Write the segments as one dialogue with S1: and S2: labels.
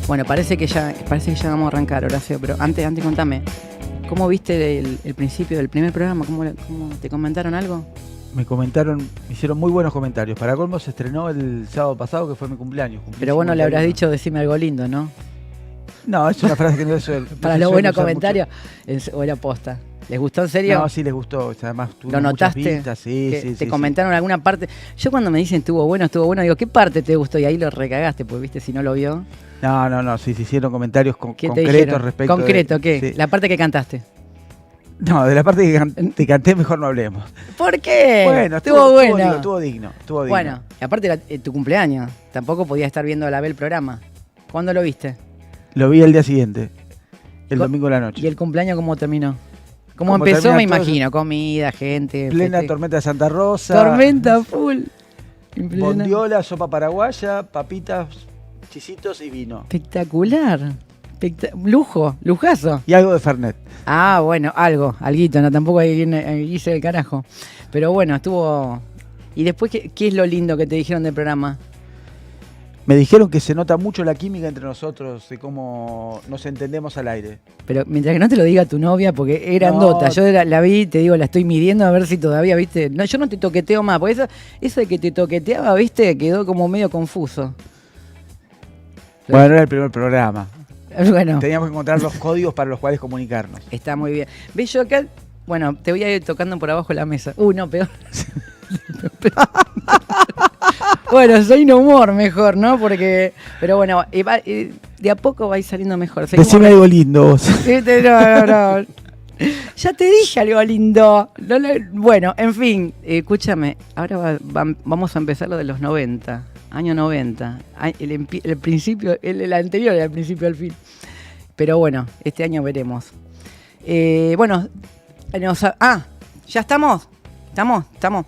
S1: Bueno, parece que ya vamos a arrancar, Horacio, pero antes contame, ¿cómo viste el principio del primer programa? ¿Cómo te comentaron algo?
S2: Me hicieron muy buenos comentarios. Para colmo se estrenó el sábado pasado, que fue mi cumpleaños.
S1: Pero bueno, le habrás dicho decime algo lindo, ¿no?
S2: No, es una frase que no es...
S1: Para los buenos comentarios, o era posta. ¿Les gustó en serio?
S2: No, sí les gustó. Además,
S1: ¿Lo notaste?
S2: Vistas, sí.
S1: ¿Te comentaron alguna parte? Yo cuando me dicen estuvo bueno, digo, ¿qué parte te gustó? Y ahí lo recagaste, porque viste, si no lo vio.
S2: No, sí, se hicieron comentarios
S1: concretos
S2: respecto
S1: ¿Concreto qué?
S2: Sí.
S1: La parte que cantaste.
S2: No, de la parte que te canté mejor no hablemos.
S1: ¿Por qué?
S2: Bueno, estuvo digno.
S1: Bueno, y aparte era tu cumpleaños. Tampoco podías estar viendo a la vez el programa. ¿Cuándo lo viste?
S2: Lo vi el día siguiente, el domingo de la noche.
S1: ¿Y el cumpleaños cómo terminó? ¿Cómo empezó? Me imagino, comida, gente.
S2: Plena tormenta de Santa Rosa.
S1: Tormenta full.
S2: Bondiola, sopa paraguaya, papitas, chisitos y vino.
S1: Espectacular. Lujazo.
S2: Y algo de Fernet.
S1: Ah, bueno, alguito, no, tampoco hice el carajo. Pero bueno, estuvo... ¿Y después qué es lo lindo que te dijeron del programa?
S2: Me dijeron que se nota mucho la química entre nosotros, de cómo nos entendemos al aire.
S1: Pero mientras que no te lo diga tu novia, porque es grandota, yo la vi, te digo, la estoy midiendo a ver si todavía, viste... No, yo no te toqueteo más, porque eso de que te toqueteaba, viste, quedó como medio confuso.
S2: Bueno, era el primer programa.
S1: Bueno.
S2: Teníamos que encontrar los códigos para los cuales comunicarnos.
S1: Está muy bien. ¿Ves yo acá? Bueno, te voy a ir tocando por abajo la mesa. No, peor. Bueno, soy no humor mejor, ¿no? Pero bueno, de a poco va a ir saliendo mejor.
S2: Decime algo lindo vos.
S1: No. Ya te dije algo lindo. Bueno, en fin, escúchame. Ahora vamos a empezar lo de los 90. Año 90. El principio, el anterior era el principio al fin. Pero bueno, este año veremos. Bueno, ¿ya estamos? ¿Estamos?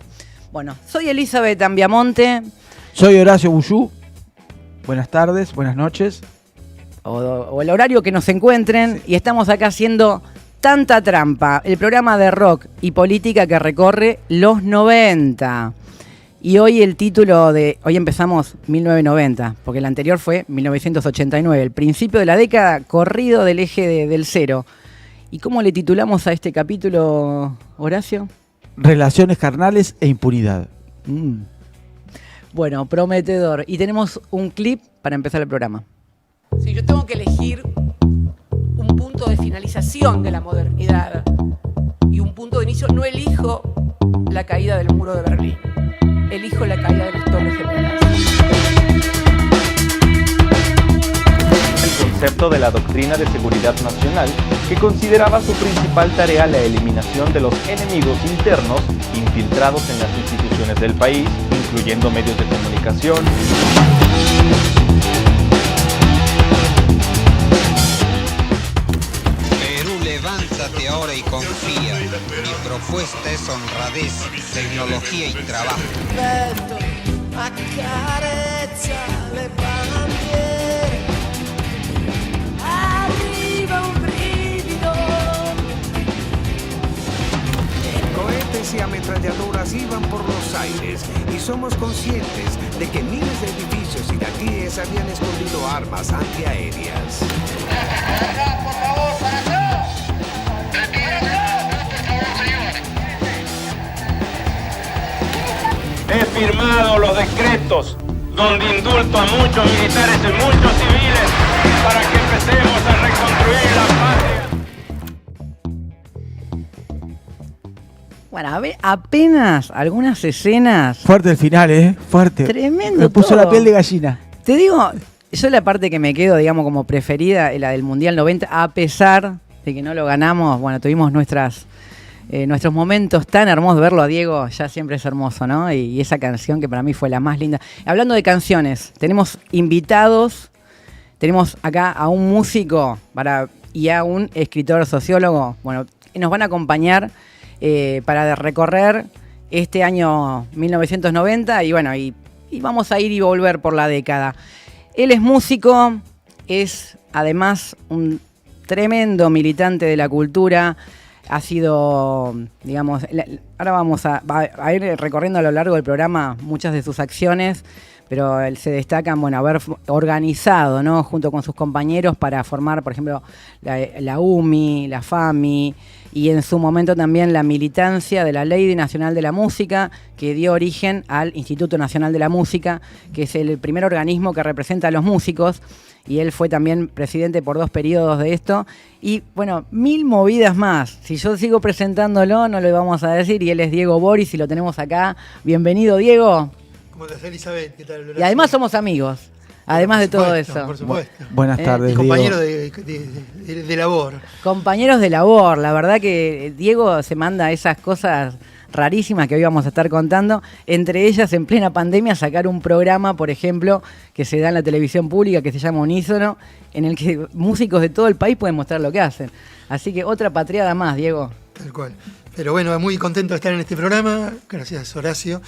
S1: Bueno, soy Elizabeth Ambiamonte.
S2: Soy Horacio Buyú. Buenas tardes, buenas noches.
S1: O el horario que nos encuentren. Sí. Y estamos acá haciendo Tanta Trampa, el programa de rock y política que recorre los 90. Y hoy hoy empezamos 1990, porque el anterior fue 1989, el principio de la década, corrido del eje del cero. ¿Y cómo le titulamos a este capítulo, Horacio?
S2: Relaciones carnales e impunidad.
S1: Bueno, prometedor. Y tenemos un clip para empezar el programa.
S3: Si yo tengo que elegir un punto de finalización de la modernidad y un punto de inicio, no elijo la caída del muro de Berlín. Elijo la caída de las Torres Gemelas.
S4: El concepto de la doctrina de seguridad nacional, que consideraba su principal tarea la eliminación de los enemigos internos infiltrados en las instituciones del país, incluyendo medios de comunicación.
S5: Perú, levántate ahora y confía. Mi propuesta es honradez, tecnología y trabajo.
S6: Cohetes y ametralladoras iban por los aires y somos conscientes de que miles de edificios iraquíes habían escondido armas antiaéreas.
S7: Por favor, para atrás. He firmado los decretos donde indulto a muchos militares y muchos civiles para que empecemos a reconstruir la patria.
S1: Bueno, a ver, apenas algunas escenas.
S2: Fuerte el final, fuerte.
S1: Tremendo.
S2: Me puso
S1: todo.
S2: la piel de gallina.
S1: Te digo, yo la parte que me quedo, digamos, como preferida es la del Mundial 90, a pesar de que no lo ganamos. Bueno, tuvimos nuestros momentos tan hermosos. Verlo a Diego ya siempre es hermoso, ¿no? Y esa canción que para mí fue la más linda. Hablando de canciones, tenemos invitados. Tenemos acá a un músico y a un escritor sociólogo. Bueno, nos van a acompañar para recorrer este año 1990 y bueno, y vamos a ir y volver por la década. Él es músico, es además un tremendo militante de la cultura, ha sido, digamos, ahora vamos a ir recorriendo a lo largo del programa muchas de sus acciones. pero se destacan, bueno, haber organizado, ¿no?, junto con sus compañeros para formar, por ejemplo, la UMI, la FAMI, y en su momento también la militancia de la Ley Nacional de la Música, que dio origen al Instituto Nacional de la Música, que es el primer organismo que representa a los músicos, y él fue también presidente por 2 periodos de esto, y bueno, 1000 movidas más. Si yo sigo presentándolo, no lo vamos a decir, y él es Diego Boris, y lo tenemos acá. Bienvenido, Diego.
S8: ¿Cómo estás, Elizabeth? ¿Qué tal, Horacio?
S1: Y además somos amigos, además de todo eso.
S8: Por supuesto.
S2: Buenas tardes,
S8: Y compañero
S2: Diego.
S8: de labor.
S1: Compañeros de labor, la verdad que Diego se manda esas cosas rarísimas que hoy vamos a estar contando, entre ellas en plena pandemia sacar un programa, por ejemplo, que se da en la televisión pública que se llama Unísono, en el que músicos de todo el país pueden mostrar lo que hacen. Así que otra patriada más, Diego.
S8: Tal cual. Pero bueno, muy contento de estar en este programa, gracias Horacio,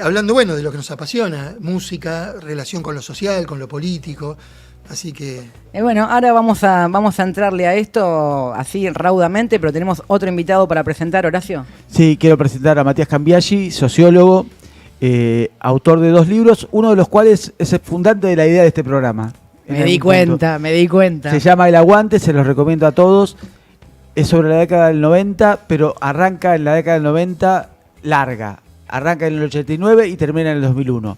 S8: hablando bueno de lo que nos apasiona, música, relación con lo social, con lo político, así que...
S1: Bueno, ahora vamos a entrarle a esto así raudamente, pero tenemos otro invitado para presentar, Horacio.
S2: Sí, quiero presentar a Matías Cambiaggi, sociólogo, autor de 2 libros, uno de los cuales es el fundante de la idea de este programa.
S1: Me di cuenta.
S2: Se llama El Aguante, se los recomiendo a todos. Es sobre la década del 90, pero arranca en la década del 90 larga. Arranca en el 89 y termina en el 2001.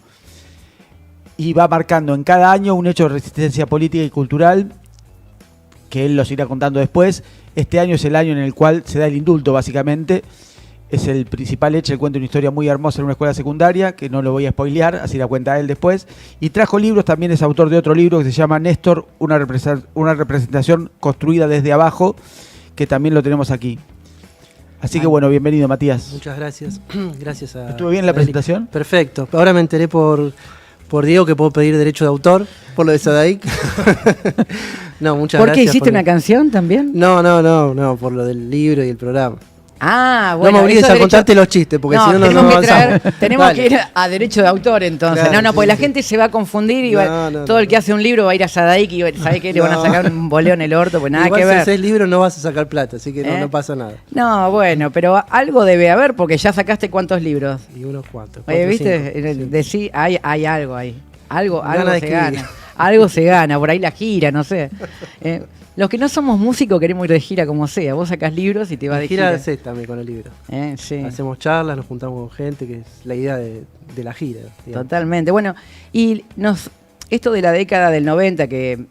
S2: Y va marcando en cada año un hecho de resistencia política y cultural, que él los irá contando después. Este año es el año en el cual se da el indulto, básicamente. Es el principal hecho. Él cuenta una historia muy hermosa en una escuela secundaria, que no lo voy a spoilear, así la cuenta él después. Y trajo libros, también es autor de otro libro que se llama Néstor, una representación construida desde abajo, que también lo tenemos aquí. Así que bueno, bienvenido, Matías.
S9: Muchas gracias. Gracias a...
S2: ¿Estuvo bien la presentación?
S9: Perfecto. Ahora me enteré por Diego que puedo pedir derecho de autor por lo de Sadaic. No, muchas gracias.
S1: ¿Por qué hiciste una canción también?
S9: No, por lo del libro y el programa.
S1: Ah, bueno.
S9: No me obligues a contarte los chistes, porque si no, no avanzamos.
S1: Tenemos que ir a derecho de autor, entonces.
S9: Claro,
S1: porque la gente se va a confundir y todo el que hace un libro va a ir a Sadaic y ¿sabe qué? Le van a sacar un boleo en el orto, pues nada
S9: igual
S1: que ver.
S9: Si haces libro no vas a sacar plata, así que no pasa nada.
S1: No, bueno, pero algo debe haber, porque ya sacaste ¿cuántos libros?
S9: Y unos cuantos.
S1: Oye, ¿viste? Sí, hay algo ahí. Algo se gana.
S9: Algo
S1: se gana, por ahí la gira, no sé. Los que no somos músicos queremos ir de gira como sea. Vos sacás libros y te vas de gira.
S9: Gira es también con el libro.
S1: Sí.
S9: Hacemos charlas, nos juntamos con gente, que es la idea de la gira. Digamos.
S1: Totalmente. Bueno, y esto de la década del 90 que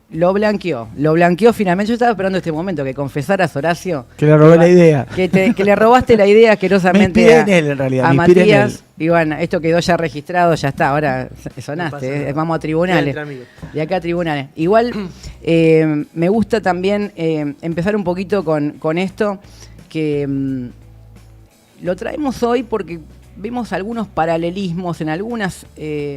S1: lo blanqueó finalmente. Yo estaba esperando este momento, que confesaras, Horacio.
S2: Que le robé la idea.
S1: Que le robaste la idea asquerosamente
S2: me inspiré en él, en realidad.
S1: A Matías. Y bueno, esto quedó ya registrado, ya está. Ahora sonaste, vamos a tribunales. De acá a tribunales. Igual me gusta también empezar un poquito con esto, que lo traemos hoy porque vimos algunos paralelismos en algunas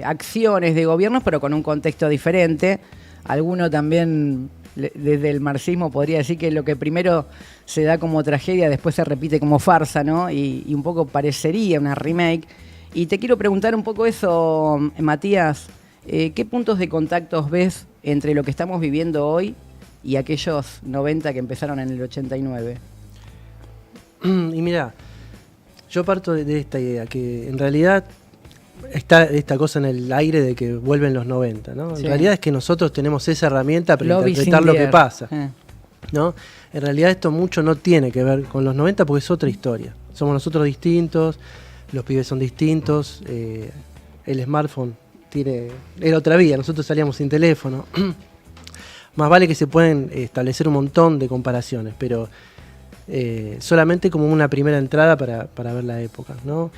S1: acciones de gobiernos, pero con un contexto diferente. Alguno también, desde el marxismo, podría decir que lo que primero se da como tragedia, después se repite como farsa, ¿no? Y un poco parecería una remake. Y te quiero preguntar un poco eso, Matías. ¿Qué puntos de contactos ves entre lo que estamos viviendo hoy y aquellos 90 que empezaron en el 89?
S9: Y mirá, yo parto de esta idea, que en realidad está esta cosa en el aire de que vuelven los 90, ¿no?
S1: Sí.
S9: En realidad es que nosotros tenemos esa herramienta para interpretar lo que pasa, ¿no? En realidad esto mucho no tiene que ver con los 90 porque es otra historia. Somos nosotros distintos, los pibes son distintos, el smartphone era otra vida, nosotros salíamos sin teléfono. Más vale que se pueden establecer un montón de comparaciones, pero solamente como una primera entrada para ver la época, ¿no?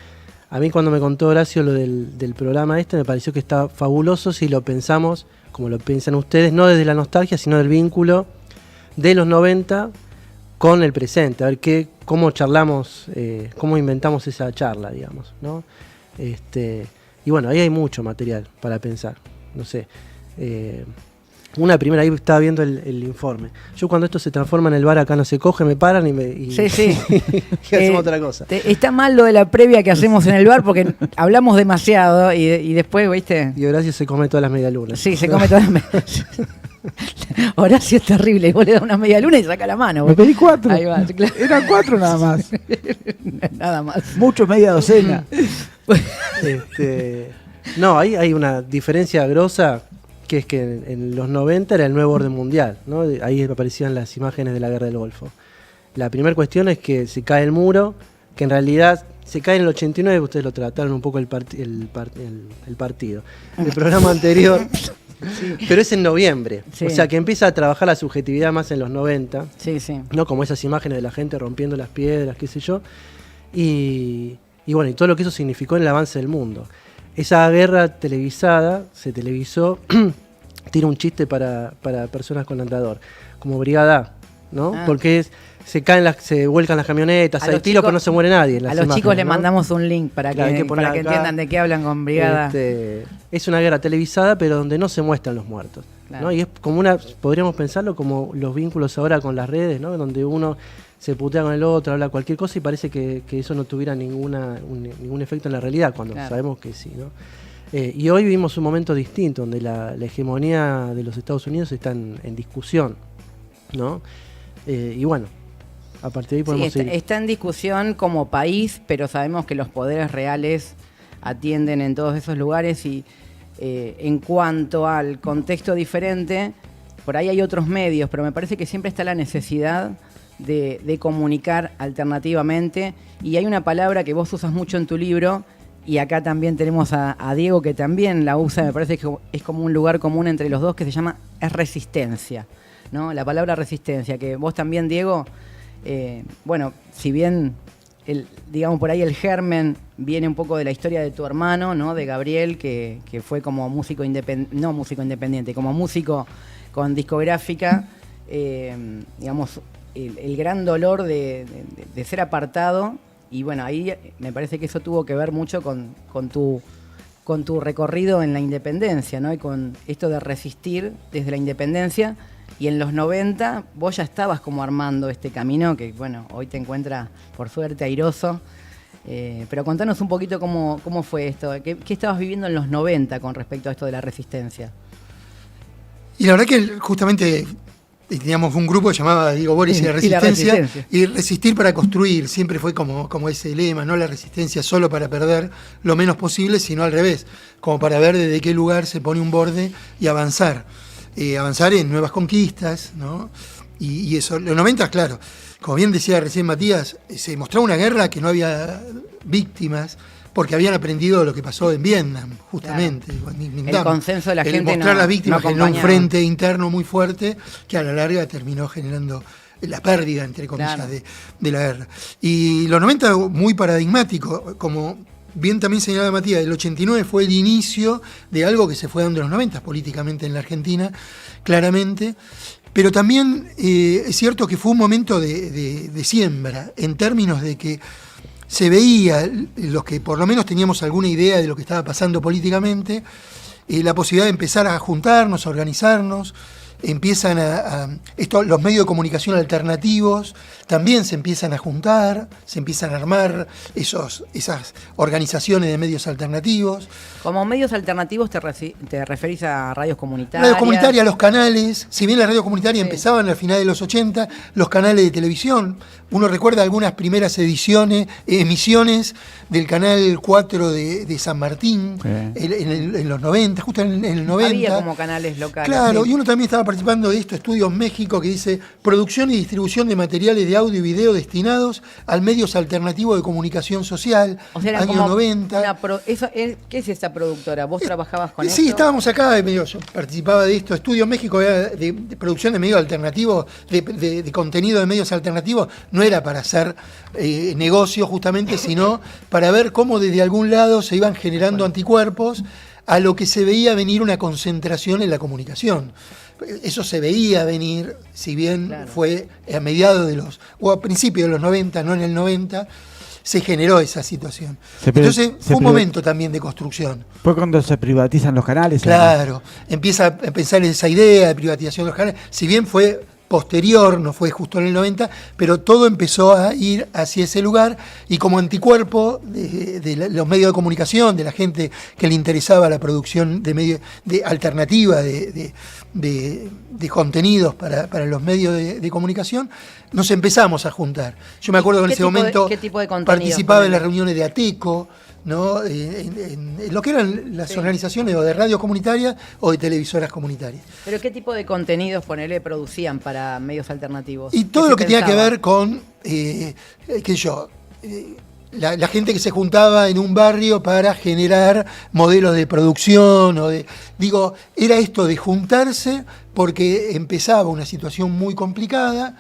S9: A mí cuando me contó Horacio lo del programa me pareció que está fabuloso si lo pensamos, como lo piensan ustedes, no desde la nostalgia, sino del vínculo de los 90 con el presente, a ver cómo charlamos, cómo inventamos esa charla, digamos, ¿no? Y bueno, ahí hay mucho material para pensar, no sé. Una primera, ahí estaba viendo el informe. Yo cuando esto se transforma en el bar acá no se coge, me paran y
S1: Sí.
S9: y hacemos otra cosa.
S1: Está mal lo de la previa que hacemos en el bar porque hablamos demasiado y después, ¿viste?
S9: Y Horacio se come todas las medialunas.
S1: Sí, se come todas las medialunas. Horacio es terrible, vos le das una media luna y saca la mano.
S2: Me pedí 4.
S1: Ahí va, claro.
S2: Eran 4 nada más.
S1: Nada más.
S2: Muchos, media docena.
S9: No, hay una diferencia grosa, que es que en los 90 era el nuevo orden mundial, ¿no? Ahí aparecían las imágenes de la guerra del Golfo. La primera cuestión es que se cae el muro, que en realidad se cae en el 89, ustedes lo trataron un poco el partido, el programa anterior, sí. Pero es en noviembre, sí. O sea que empieza a trabajar la subjetividad más en los 90,
S1: sí, sí.
S9: ¿no? Como esas imágenes de la gente rompiendo las piedras, qué sé yo, y bueno, y todo lo que eso significó en el avance del mundo. Esa guerra televisada, se televisó, tiene un chiste para personas con andador, como Brigada A, ¿no? Porque se vuelcan las camionetas, hay tiros, pero no se muere nadie. En las
S1: a los
S9: imágenes,
S1: chicos
S9: ¿no?
S1: les mandamos un link para que entiendan de qué hablan con Brigada.
S9: Es una guerra televisada, pero donde no se muestran los muertos, claro. ¿No? Y es como podríamos pensarlo como los vínculos ahora con las redes, ¿no? Donde uno se putea con el otro, habla cualquier cosa y parece que eso no tuviera ningún efecto en la realidad, cuando claro. Sabemos que sí, ¿no? Y hoy vivimos un momento distinto, donde la hegemonía de los Estados Unidos está en discusión, ¿no? Y bueno, a partir de ahí podemos ir.
S1: Está en discusión como país, pero sabemos que los poderes reales atienden en todos esos lugares y en cuanto al contexto diferente, por ahí hay otros medios, pero me parece que siempre está la necesidad de comunicar alternativamente, y hay una palabra que vos usas mucho en tu libro, y acá también tenemos a Diego que también la usa, me parece que es como un lugar común entre los dos, que se llama resistencia, ¿no? La palabra resistencia, que vos también, Diego, bueno, si bien digamos por ahí el germen viene un poco de la historia de tu hermano, ¿no? De Gabriel, que fue como músico independiente, como músico con discográfica, digamos, el gran dolor de ser apartado, y bueno, ahí me parece que eso tuvo que ver mucho con tu recorrido en la independencia, ¿no? Y con esto de resistir desde la independencia, y en los 90 vos ya estabas como armando este camino que, bueno, hoy te encuentra, por suerte, airoso. Pero contanos un poquito cómo fue esto, qué estabas viviendo en los 90 con respecto a esto de la resistencia.
S8: Y la verdad que justamente teníamos un grupo que llamaba Diego Boris y la Resistencia, y resistir para construir, siempre fue como ese lema, no la resistencia solo para perder lo menos posible, sino al revés, como para ver desde qué lugar se pone un borde y avanzar en nuevas conquistas, ¿no? Y eso, los 90, claro, como bien decía recién Matías, se mostraba una guerra que no había víctimas, porque habían aprendido lo que pasó en Vietnam, justamente.
S1: Claro. El consenso de la gente
S8: mostrar las víctimas generó un frente interno muy fuerte que a la larga terminó generando la pérdida, entre comillas, claro, de la guerra. Y los 90 muy paradigmático, como bien también señalaba Matías, el 89 fue el inicio de algo que se fue dando en los 90 políticamente en la Argentina, claramente. Pero también es cierto que fue un momento de siembra, en términos de que se veía, los que por lo menos teníamos alguna idea de lo que estaba pasando políticamente, la posibilidad de empezar a juntarnos, a organizarnos. Empiezan los medios de comunicación alternativos también se empiezan a juntar, se empiezan a armar esas organizaciones de medios alternativos.
S1: Como medios alternativos te referís a radios comunitarias.
S8: Radios comunitarias, los canales, si bien las radios comunitarias empezaban al final de los 80, los canales de televisión, uno recuerda algunas primeras emisiones del canal 4 de San Martín, en los 90, justo en el 90.
S1: Había como canales locales.
S8: Claro, y uno también estaba participando de esto, Estudios México, que dice producción y distribución de materiales de audio y video destinados a medios alternativos de comunicación social,
S1: o sea,
S8: años 90.
S1: ¿Qué es esta productora? ¿Vos trabajabas con eso?
S8: Sí, estábamos acá, yo participaba de esto. Estudios México era de producción de medios alternativos, de contenido de medios alternativos, no era para hacer negocio justamente, sino para ver cómo desde algún lado se iban generando anticuerpos a lo que se veía venir una concentración en la comunicación. Eso se veía venir, si bien fue a mediados o a principios de los 90, no en el 90, se generó esa situación. Entonces fue un momento también de construcción.
S2: Fue cuando se privatizan los canales.
S8: Claro, empieza a pensar en esa idea de privatización de los canales, si bien fue posterior, no fue justo en el 90, pero todo empezó a ir hacia ese lugar, y como anticuerpo de los medios de comunicación, de la gente que le interesaba la producción de medios alternativa de contenidos para los medios de comunicación, nos empezamos a juntar. Yo me acuerdo que en ese momento
S1: ¿qué tipo de
S8: participaba en las reuniones de ATECO, ¿no? En lo que eran las organizaciones o de radio comunitarias o de televisoras comunitarias.
S1: ¿Pero qué tipo de contenidos, ponele, producían para medios alternativos?
S8: Y todo lo que tenía que ver con, la gente que se juntaba en un barrio para generar modelos de producción, era esto de juntarse porque empezaba una situación muy complicada.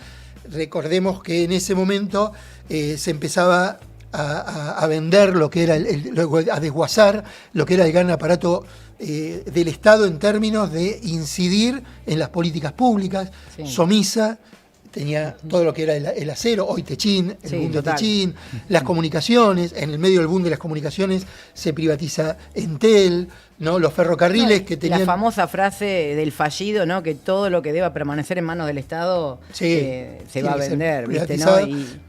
S8: Recordemos que en ese momento se empezaba a vender lo que era, a desguazar lo que era el gran aparato del Estado en términos de incidir en las políticas públicas. Sí. Somisa tenía todo lo que era el acero, hoy Techín, el boom de Techín, las comunicaciones, en el medio del boom de las comunicaciones se privatiza Entel, ¿no? Los ferrocarriles que tenían...
S1: La famosa frase del fallido, ¿no? Que todo lo que deba permanecer en manos del Estado se va a vender, ¿viste? ¿No?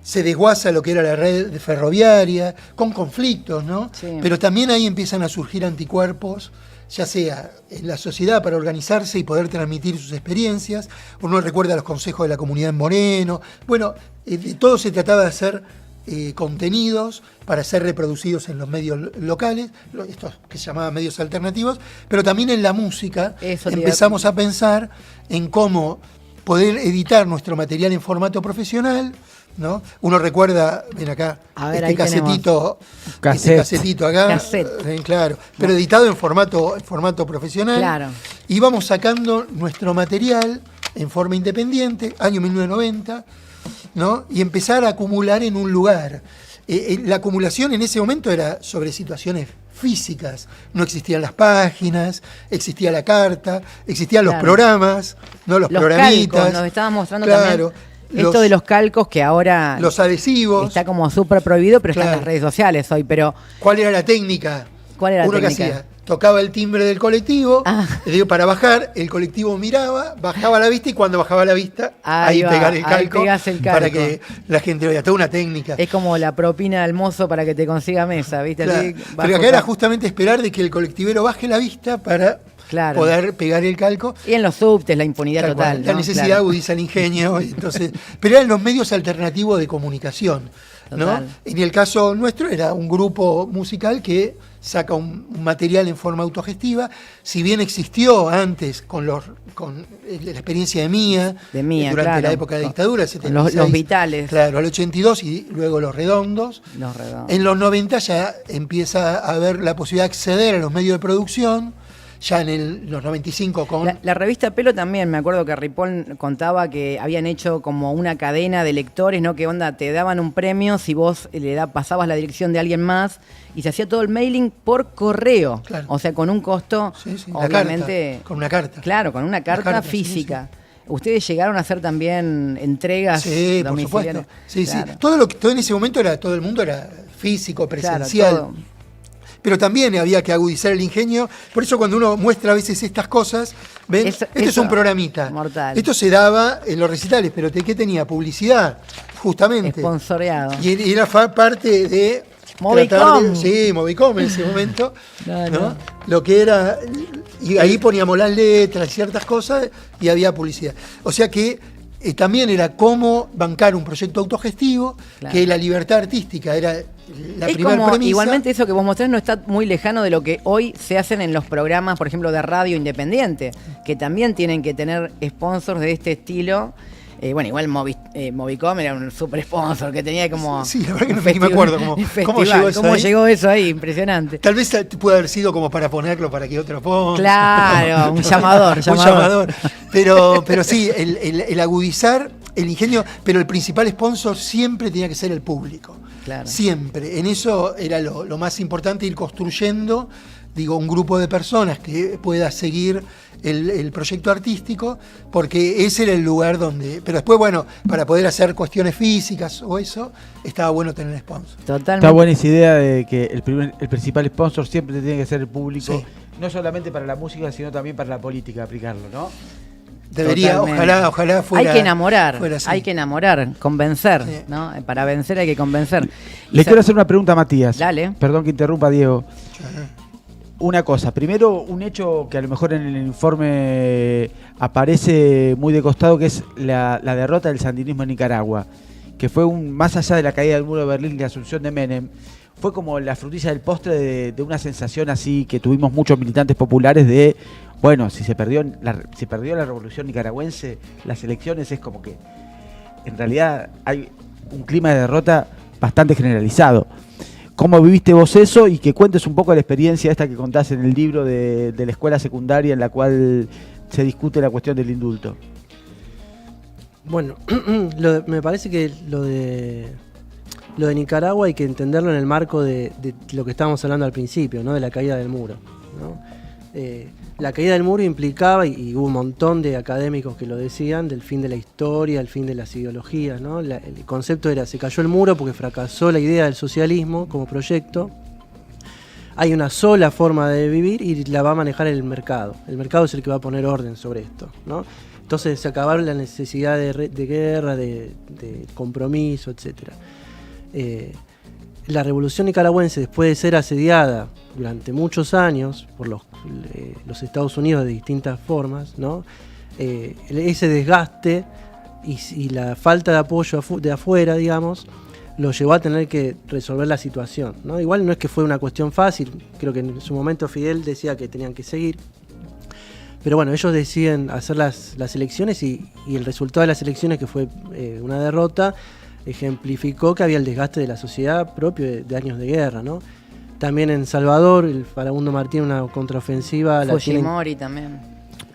S8: Se desguaza lo que era la red ferroviaria, con conflictos, ¿no? Sí. Pero también ahí empiezan a surgir anticuerpos, ya sea en la sociedad para organizarse y poder transmitir sus experiencias. Uno recuerda los consejos de la comunidad en Moreno. Bueno, de todo se trataba de hacer contenidos para ser reproducidos en los medios locales, estos que se llamaban medios alternativos, pero también en la música. Empezamos a pensar en cómo poder editar nuestro material en formato profesional, ¿no? Uno recuerda, ven acá, este casetito acá, claro, pero editado en formato profesional. Claro. Y vamos sacando nuestro material en forma independiente, año 1990, ¿no? Y empezar a acumular en un lugar. La acumulación en ese momento era sobre situaciones físicas, no existían las páginas, existía la carta, existían los programas, ¿no? Los programitas.
S1: Calcos, nos estaban mostrando también. Esto de los calcos que ahora...
S8: Los adhesivos.
S1: Está como súper prohibido, pero está en las redes sociales hoy, pero...
S8: ¿Cuál era la técnica?
S1: ¿Cuál era la técnica?
S8: ¿Qué hacía? Tocaba el timbre del colectivo, para bajar, el colectivo miraba, bajaba la vista y cuando bajaba la vista, ahí pegar el calco, para que la gente vea. Toda una técnica.
S1: Es como la propina al mozo para que te consiga mesa, ¿viste?
S8: Claro. Así, pero acá era justamente esperar de que el colectivero baje la vista para... poder pegar el calco.
S1: Y en los subtes, la impunidad total.
S8: La necesidad agudiza el ingenio. Entonces, pero eran los medios alternativos de comunicación, ¿no? En el caso nuestro era un grupo musical que saca un material en forma autogestiva. Si bien existió antes con la experiencia de Mía durante la época de dictadura, 76,
S1: los vitales.
S8: Claro, al 82 y luego los redondos. En los 90 ya empieza a haber la posibilidad de acceder a los medios de producción. Ya en los 95 con...
S1: La revista Pelo también, me acuerdo que Ripoll contaba que habían hecho como una cadena de lectores, ¿no? Que onda, te daban un premio si vos pasabas la dirección de alguien más y se hacía todo el mailing por correo. Claro. O sea, con un costo, obviamente...
S8: Con una carta.
S1: Claro, con una carta física. Sí. ¿Ustedes llegaron a hacer también entregas domiciliarias?
S8: Sí, claro. Todo en ese momento todo el mundo era físico, presencial. Claro, pero también había que agudizar el ingenio. Por eso cuando uno muestra a veces estas cosas, ven, esto es un programita. Mortal. Esto se daba en los recitales, pero ¿qué tenía? Publicidad, justamente.
S1: Sponsoreado.
S8: Y era parte de...
S1: Movicom.
S8: Movicom en ese momento. ¿no? Lo que era... Y ahí poníamos las letras y ciertas cosas y había publicidad. O sea que también era cómo bancar un proyecto autogestivo, que la libertad artística era la primera premisa.
S1: Igualmente eso que vos mostrás no está muy lejano de lo que hoy se hacen en los programas, por ejemplo, de radio independiente, que también tienen que tener sponsors de este estilo. Igual Movicom era un super sponsor que tenía como...
S8: Sí, la verdad que no me acuerdo cómo llegó eso
S1: ahí, impresionante.
S8: Tal vez puede haber sido como para ponerlo para que otro ponga.
S1: Claro, un llamador.
S8: Un llamador. Pero sí, el agudizar el ingenio, pero el principal sponsor siempre tenía que ser el público. Claro. Siempre. En eso era lo más importante, ir construyendo, un grupo de personas que pueda seguir el proyecto artístico, porque ese era el lugar donde... Pero después, para poder hacer cuestiones físicas o eso, estaba bueno tener sponsor.
S2: Totalmente. Está buena esa idea de que el principal sponsor siempre tiene que ser el público, no solamente para la música, sino también para la política, aplicarlo, ¿no?
S8: Debería, ojalá fuera.
S1: Hay que enamorar, convencer, ¿no? Para vencer hay que convencer.
S2: Le quiero hacer una pregunta a Matías.
S1: Dale.
S2: Perdón que interrumpa, Diego. Una cosa, primero un hecho que a lo mejor en el informe aparece muy de costado, que es la derrota del sandinismo en Nicaragua, que fue más allá de la caída del muro de Berlín y la asunción de Menem, fue como la frutilla del postre de una sensación así que tuvimos muchos militantes populares de, bueno, si se perdió la revolución nicaragüense, las elecciones, es como que en realidad hay un clima de derrota bastante generalizado. ¿Cómo viviste vos eso? Y que cuentes un poco la experiencia esta que contás en el libro de la escuela secundaria en la cual se discute la cuestión del indulto.
S9: Bueno, me parece que lo de Nicaragua hay que entenderlo en el marco de lo que estábamos hablando al principio, ¿no? De la caída del muro, ¿no? La caída del muro implicaba, y hubo un montón de académicos que lo decían, del fin de la historia, el fin de las ideologías, ¿no? El concepto era, se cayó el muro porque fracasó la idea del socialismo como proyecto. Hay una sola forma de vivir y la va a manejar el mercado. El mercado es el que va a poner orden sobre esto, ¿no? Entonces se acabaron la necesidad de guerra, de compromiso, etcétera. La revolución nicaragüense, después de ser asediada durante muchos años por los Estados Unidos de distintas formas, ¿no? Ese desgaste y la falta de apoyo de afuera, digamos, lo llevó a tener que resolver la situación, ¿no? Igual no es que fue una cuestión fácil, creo que en su momento Fidel decía que tenían que seguir, pero bueno, ellos deciden hacer las elecciones y el resultado de las elecciones, que fue una derrota, ejemplificó que había el desgaste de la sociedad propio de años de guerra, ¿no? También en Salvador, el Farabundo Martí, una contraofensiva.
S1: Fujimori también.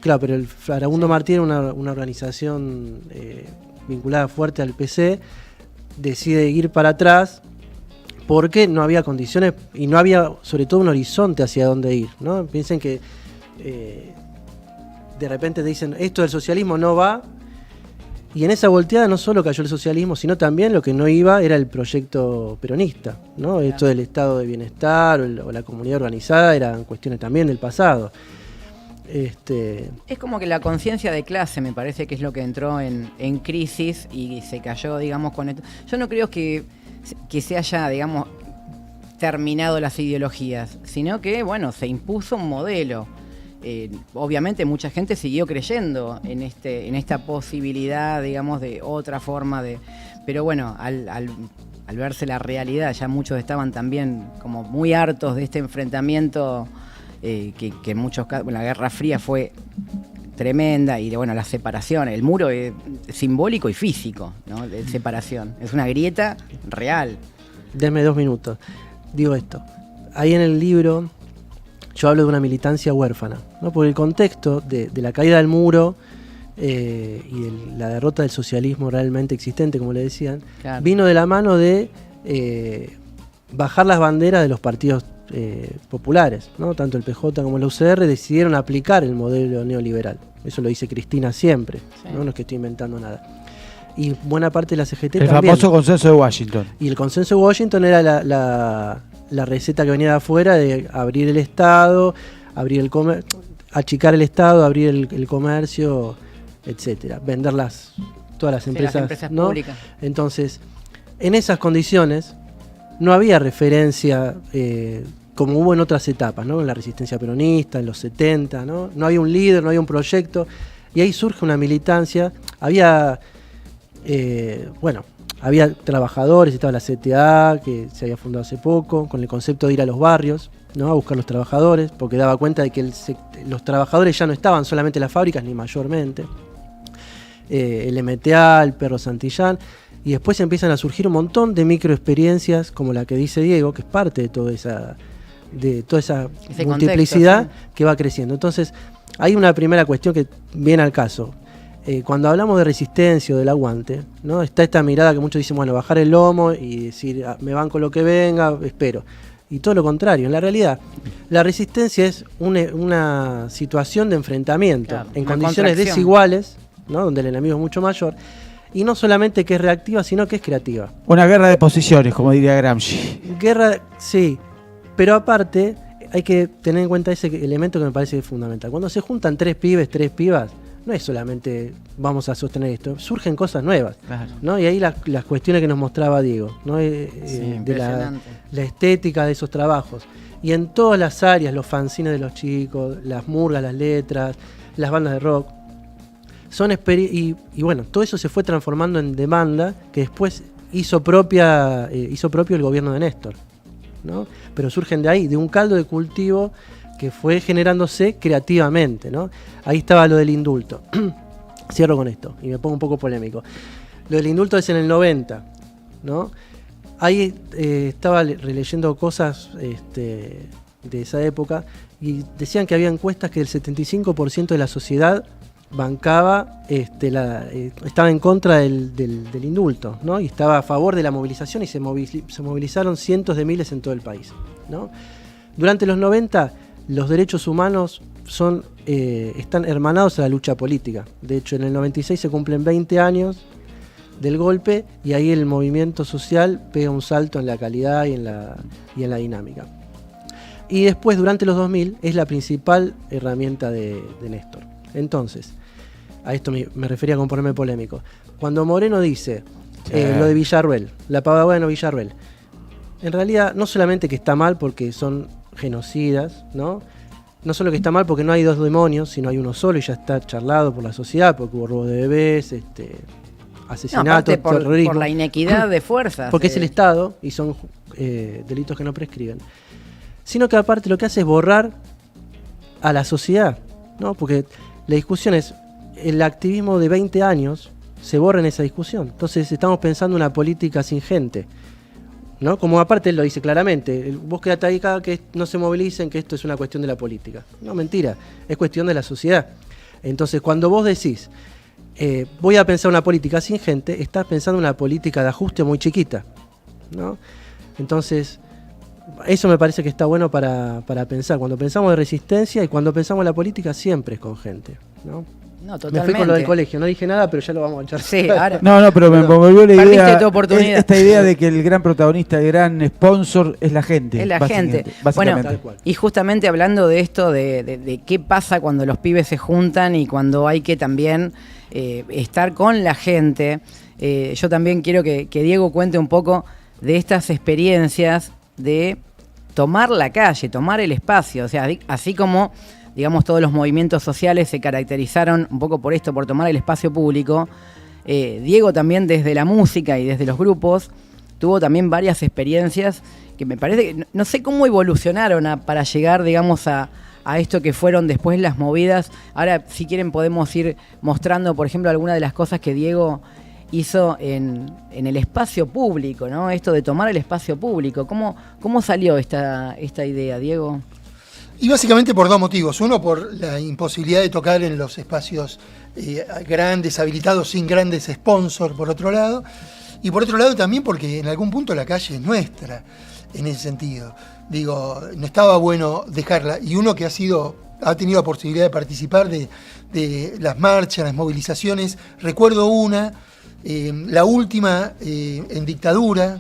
S9: Claro, pero el Farabundo Martí era una organización vinculada fuerte al PC, decide ir para atrás porque no había condiciones y no había, sobre todo, un horizonte hacia dónde ir, ¿no? Piensen que de repente te dicen, esto del socialismo no va. Y en esa volteada no solo cayó el socialismo, sino también lo que no iba era el proyecto peronista, ¿no? Claro. Esto del estado de bienestar o la comunidad organizada eran cuestiones también del pasado.
S1: Es como que la conciencia de clase me parece que es lo que entró en crisis y se cayó, digamos, con esto. Yo no creo que se haya, digamos, terminado las ideologías, sino que, bueno, se impuso un modelo. Obviamente mucha gente siguió creyendo en esta posibilidad, digamos, de otra forma de... Pero bueno, al verse la realidad, ya muchos estaban también como muy hartos de este enfrentamiento que en muchos casos... Bueno, la Guerra Fría fue tremenda y, bueno, la separación, el muro es simbólico y físico, ¿no? De separación. Es una grieta real.
S9: Denme 2 minutos. Digo esto. Ahí en el libro... Yo hablo de una militancia huérfana, ¿no? Porque el contexto de la caída del muro y de la derrota del socialismo realmente existente, como le decían, claro, vino de la mano de bajar las banderas de los partidos populares, ¿no? Tanto el PJ como la UCR decidieron aplicar el modelo neoliberal. Eso lo dice Cristina siempre, sí, ¿no? No es que estoy inventando nada. Y buena parte de la CGT
S2: el
S9: también.
S2: Famoso consenso de Washington.
S9: Y el consenso de Washington era la receta que venía de afuera de abrir el Estado, abrir el achicar el Estado, abrir el comercio, etcétera, vender todas las empresas,
S1: las empresas, ¿no?, públicas.
S9: Entonces, en esas condiciones no había referencia como hubo en otras etapas, ¿no? En la resistencia peronista, en los 70, ¿no? No había un líder, no había un proyecto, y ahí surge una militancia. Había había trabajadores, estaba la CTA, que se había fundado hace poco, con el concepto de ir a los barrios, ¿no? A buscar los trabajadores, porque daba cuenta de que los trabajadores ya no estaban solamente en las fábricas, ni mayormente. El MTA, el Perro Santillán, y después empiezan a surgir un montón de microexperiencias, como la que dice Diego, que es parte de toda esa multiplicidad, contexto, ¿sí?, que va creciendo. Entonces, hay una primera cuestión que viene al caso. Cuando hablamos de resistencia o del aguante, ¿no? Está esta mirada que muchos dicen, bueno, bajar el lomo y decir, me banco lo que venga, espero. Y todo lo contrario. En la realidad, la resistencia es una situación de enfrentamiento, claro, en condiciones desiguales, ¿no? Donde el enemigo es mucho mayor, y no solamente que es reactiva, sino que es creativa.
S2: Una guerra de posiciones, como diría Gramsci.
S9: Guerra, sí, pero aparte hay que tener en cuenta ese elemento que me parece fundamental. Cuando se juntan 3 pibes, 3 pibas, no es solamente vamos a sostener esto, surgen cosas nuevas, claro, ¿no? Y ahí las cuestiones que nos mostraba Diego, ¿no? De la estética de esos trabajos. Y en todas las áreas, los fanzines de los chicos, las murgas, las letras, las bandas de rock, y bueno, todo eso se fue transformando en demanda que después hizo propio el gobierno de Néstor, ¿no? Pero surgen de ahí, de un caldo de cultivo que fue generándose creativamente, ¿no? Ahí estaba lo del indulto. Cierro con esto y me pongo un poco polémico. Lo del indulto es en el 90, ¿no? Ahí estaba releyendo cosas de esa época y decían que había encuestas que el 75% de la sociedad bancaba, estaba en contra del indulto, ¿no? Y estaba a favor de la movilización y se movilizaron cientos de miles en todo el país, ¿no? Durante los 90 los derechos humanos están hermanados a la lucha política. De hecho, en el 96 se cumplen 20 años del golpe y ahí el movimiento social pega un salto en la calidad y en la dinámica. Y después, durante los 2000, es la principal herramienta de Néstor. Entonces, a esto me refería con ponerme polémico. Cuando Moreno dice lo de Villarruel, la Pavabueno Villarruel, en realidad no solamente que está mal porque son genocidas, ¿no? No solo que está mal porque no hay dos demonios, sino hay uno solo y ya está charlado por la sociedad, porque hubo robo de bebés, asesinato, terrorismo.
S1: Por la inequidad de fuerzas.
S9: Porque es el Estado y son delitos que no prescriben. Sino que aparte lo que hace es borrar a la sociedad, ¿no? Porque la discusión es, el activismo de 20 años se borra en esa discusión. Entonces estamos pensando una política sin gente, ¿no? Como aparte él lo dice claramente, vos quedate ahí acá, que no se movilicen, que esto es una cuestión de la política. No, mentira, es cuestión de la sociedad. Entonces cuando vos decís, voy a pensar una política sin gente, estás pensando una política de ajuste muy chiquita, ¿no? Entonces, eso me parece que está bueno para pensar. Cuando pensamos de resistencia y cuando pensamos en la política, siempre es con gente, ¿no?
S1: No, totalmente.
S9: Me fui con lo del colegio, no dije nada, pero ya lo vamos a echar.
S1: Sí, ahora.
S2: No, pero me volvió la idea.
S1: Tu oportunidad.
S2: Esta idea de que el gran protagonista, el gran sponsor es la gente.
S1: Es la gente.
S2: Básicamente.
S1: Bueno, y justamente hablando de esto, de qué pasa cuando los pibes se juntan y cuando hay que también estar con la gente, yo también quiero que Diego cuente un poco de estas experiencias de tomar la calle, tomar el espacio. O sea, así como, digamos, todos los movimientos sociales se caracterizaron un poco por esto, por tomar el espacio público, Diego también desde la música y desde los grupos tuvo también varias experiencias que me parece que no sé cómo evolucionaron para llegar, digamos, a esto que fueron después las movidas. Ahora, si quieren, podemos ir mostrando, por ejemplo, algunas de las cosas que Diego hizo en el espacio público, ¿no? Esto de tomar el espacio público. ¿Cómo salió esta idea, Diego?
S8: Y básicamente por dos motivos. Uno, por la imposibilidad de tocar en los espacios grandes, habilitados, sin grandes sponsors, por otro lado. Y por otro lado también porque en algún punto la calle es nuestra, en ese sentido. Digo, no estaba bueno dejarla. Y uno que ha tenido la posibilidad de participar de las marchas, las movilizaciones. Recuerdo una, la última en dictadura,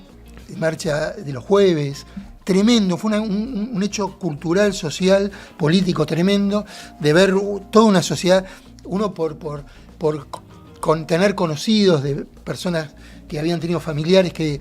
S8: marcha de los jueves. Tremendo, fue un hecho cultural, social, político tremendo, de ver toda una sociedad, uno por tener conocidos de personas que habían tenido familiares que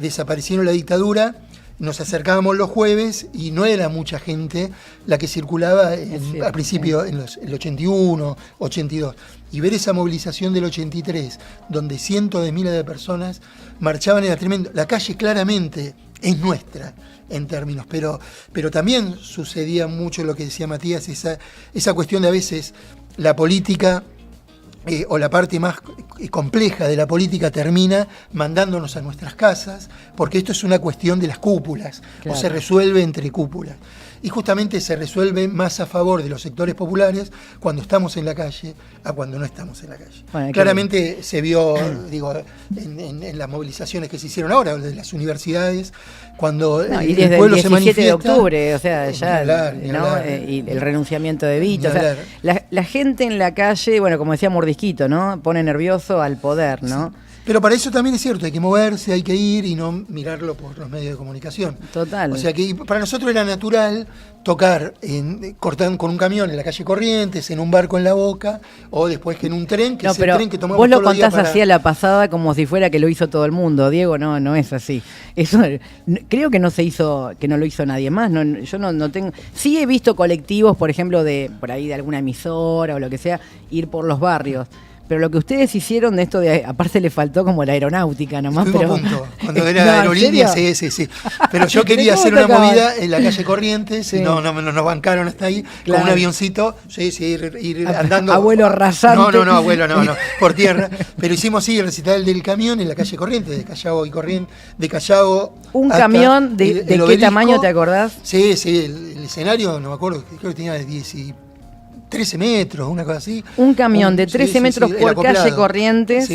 S8: desaparecieron en la dictadura. Nos acercábamos los jueves y no era mucha gente la que circulaba al principio, en el 81, 82. Y ver esa movilización del 83, donde cientos de miles de personas marchaban, era tremendo. La calle claramente es nuestra en términos, pero también sucedía mucho lo que decía Matías, esa cuestión de a veces la política o la parte más compleja de la política termina mandándonos a nuestras casas, porque esto es una cuestión de las cúpulas, claro. O se resuelve entre cúpulas. Y justamente se resuelve más a favor de los sectores populares cuando estamos en la calle a cuando no estamos en la calle. Bueno, claramente se vio, en las movilizaciones que se hicieron ahora, de las universidades, cuando
S1: y desde el pueblo se manifiesta. El 17 de octubre, o sea, ya, y el renunciamiento de Vito. O sea, la gente en la calle, bueno, como decía Mordisquito, ¿no? Pone nervioso al poder, ¿no? Sí.
S8: Pero para eso también es cierto, hay que moverse, hay que ir y no mirarlo por los medios de comunicación.
S1: Total.
S8: O sea que para nosotros era natural tocar con un camión en la calle Corrientes, en un barco en La Boca, o después que en un tren, que es el tren que tomamos
S1: vos lo contás así a la pasada como si fuera que lo hizo todo el mundo. Diego, no es así. Eso creo que no lo hizo nadie más. Yo no tengo. Sí he visto colectivos, por ejemplo, por ahí de alguna emisora o lo que sea, ir por los barrios. Pero lo que ustedes hicieron de esto, aparte le faltó como la aeronáutica nomás.
S8: Estuvimos a punto. Cuando era aerolínea, sí. Pero yo quería hacer una movida en la calle Corrientes, y no nos bancaron hasta ahí, con un avioncito, ir andando.
S1: Abuelo rasante.
S8: No, abuelo, no, por tierra. Pero hicimos el recital del camión en la calle Corrientes, de Callao y Corrientes, de Callao.
S1: ¿Un camión de qué tamaño te acordás?
S8: Sí, el escenario, no me acuerdo, creo que tenía de 13 metros, una cosa así.
S1: Un camión de 13 metros por calle Corrientes,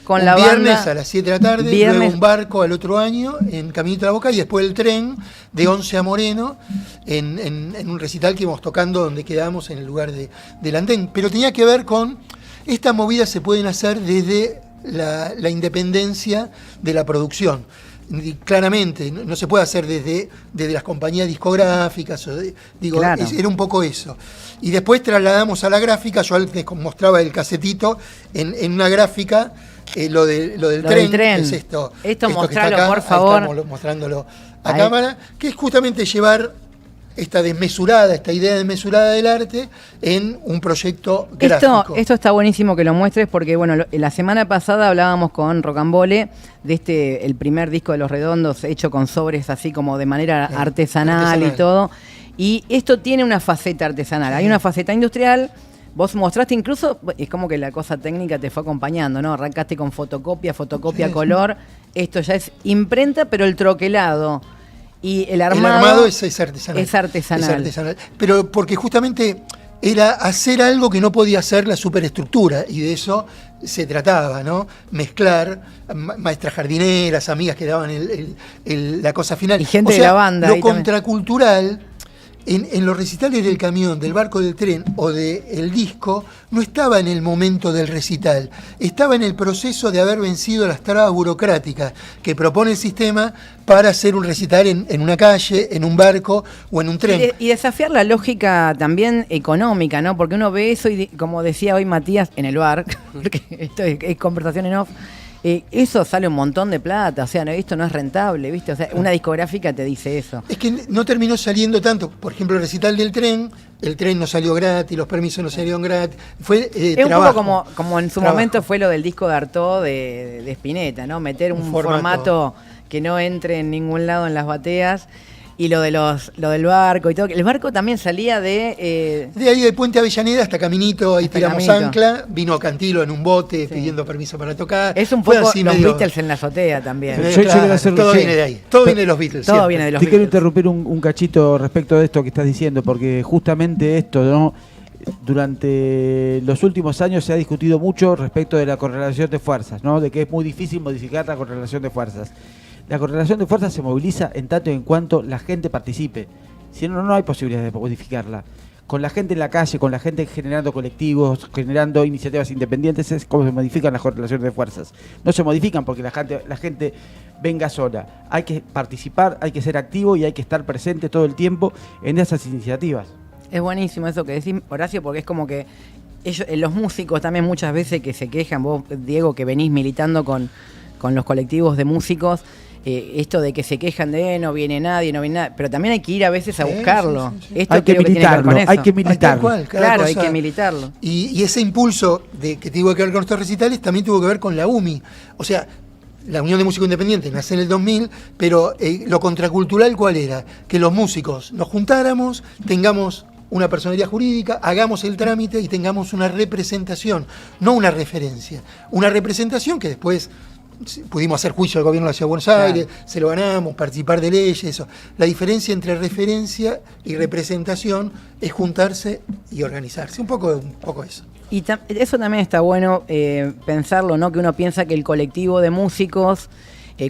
S1: con la
S8: banda. Viernes
S1: a
S8: las 7 de la tarde, luego un barco al otro año en Caminito de la Boca y después el tren de 11 a Moreno en un recital que íbamos tocando donde quedamos en el lugar del andén. Pero tenía que ver con, estas movidas se pueden hacer desde la independencia de la producción. Claramente, no se puede hacer desde las compañías discográficas, claro. Era un poco eso. Y después trasladamos a la gráfica, yo les mostraba el casetito en una gráfica, lo del tren.
S1: Que es
S8: esto
S1: mostralo, por favor.
S8: Estamos mostrándolo a cámara, que es justamente llevar esta idea desmesurada del arte en un proyecto gráfico.
S1: Esto está buenísimo que lo muestres porque, bueno, la semana pasada hablábamos con Rocambole de el primer disco de Los Redondos hecho con sobres así como de manera artesanal y todo. Y esto tiene una faceta artesanal, hay una faceta industrial. Vos mostraste incluso, es como que la cosa técnica te fue acompañando, ¿no? Arrancaste con fotocopia color. Esto ya es imprenta, pero el troquelado. Y el armado
S8: es artesanal.
S1: Es artesanal.
S8: Pero porque justamente era hacer algo que no podía hacer la superestructura, y de eso se trataba, ¿no? Mezclar maestras jardineras, amigas que daban la cosa final.
S1: Y gente de la banda.
S8: Lo contracultural, en los recitales del camión, del barco, del tren o del disco, no estaba en el momento del recital, estaba en el proceso de haber vencido las trabas burocráticas que propone el sistema para hacer un recital en una calle, en un barco o en un tren.
S1: Y desafiar la lógica también económica, ¿no? Porque uno ve eso y, como decía hoy Matías en el bar, porque esto es conversación en off, eso sale un montón de plata, o sea, esto no es rentable, ¿viste? O sea, una discográfica te dice eso.
S8: Es que no terminó saliendo tanto. Por ejemplo, el recital del tren, el tren no salió gratis, los permisos no salieron gratis. Fue
S1: es trabajo, un poco como en su momento fue lo del disco de Artaud de Spinetta, ¿no? Meter un formato que no entre en ningún lado en las bateas. Y lo del barco y todo. El barco también salía de
S8: ahí de Puente Avellaneda hasta Caminito, ahí tiramos ancla. Vino Cantilo en un bote pidiendo permiso para tocar.
S1: Es un poco los Beatles en la azotea también.
S8: Todo viene de ahí. Todo viene de los Beatles.
S1: Todo viene de los Beatles.
S2: Quiero interrumpir un cachito respecto de esto que estás diciendo, porque justamente esto, ¿no? Durante los últimos años se ha discutido mucho respecto de la correlación de fuerzas, ¿no? De que es muy difícil modificar la correlación de fuerzas. La correlación de fuerzas se moviliza en tanto y en cuanto la gente participe. Si no, no hay posibilidad de modificarla. Con la gente en la calle, con la gente generando colectivos, generando iniciativas independientes, es como se modifican las correlaciones de fuerzas. No se modifican porque la gente venga sola. Hay que participar, hay que ser activo y hay que estar presente todo el tiempo en esas iniciativas.
S1: Es buenísimo eso que decís, Horacio, porque es como que los músicos también muchas veces que se quejan, vos, Diego, que venís militando con los colectivos de músicos, esto de que se quejan de no viene nadie, pero también hay que ir a veces a buscarlo. Esto
S2: hay que militarlo, hay que militarlo.
S1: Claro, hay que militarlo.
S8: Y ese impulso que tuvo que ver con estos recitales también tuvo que ver con la UMI. O sea, la Unión de Músicos Independientes nace en el 2000, pero lo contracultural, ¿cuál era? Que los músicos nos juntáramos, tengamos una personalidad jurídica, hagamos el trámite y tengamos una representación, no una referencia. Una representación que después pudimos hacer juicio al gobierno de la Ciudad de Buenos Aires, se lo ganamos, participar de leyes, eso. La diferencia entre referencia y representación es juntarse y organizarse. Un poco eso.
S1: Y eso también está bueno pensarlo, ¿no? Que uno piensa que el colectivo de músicos,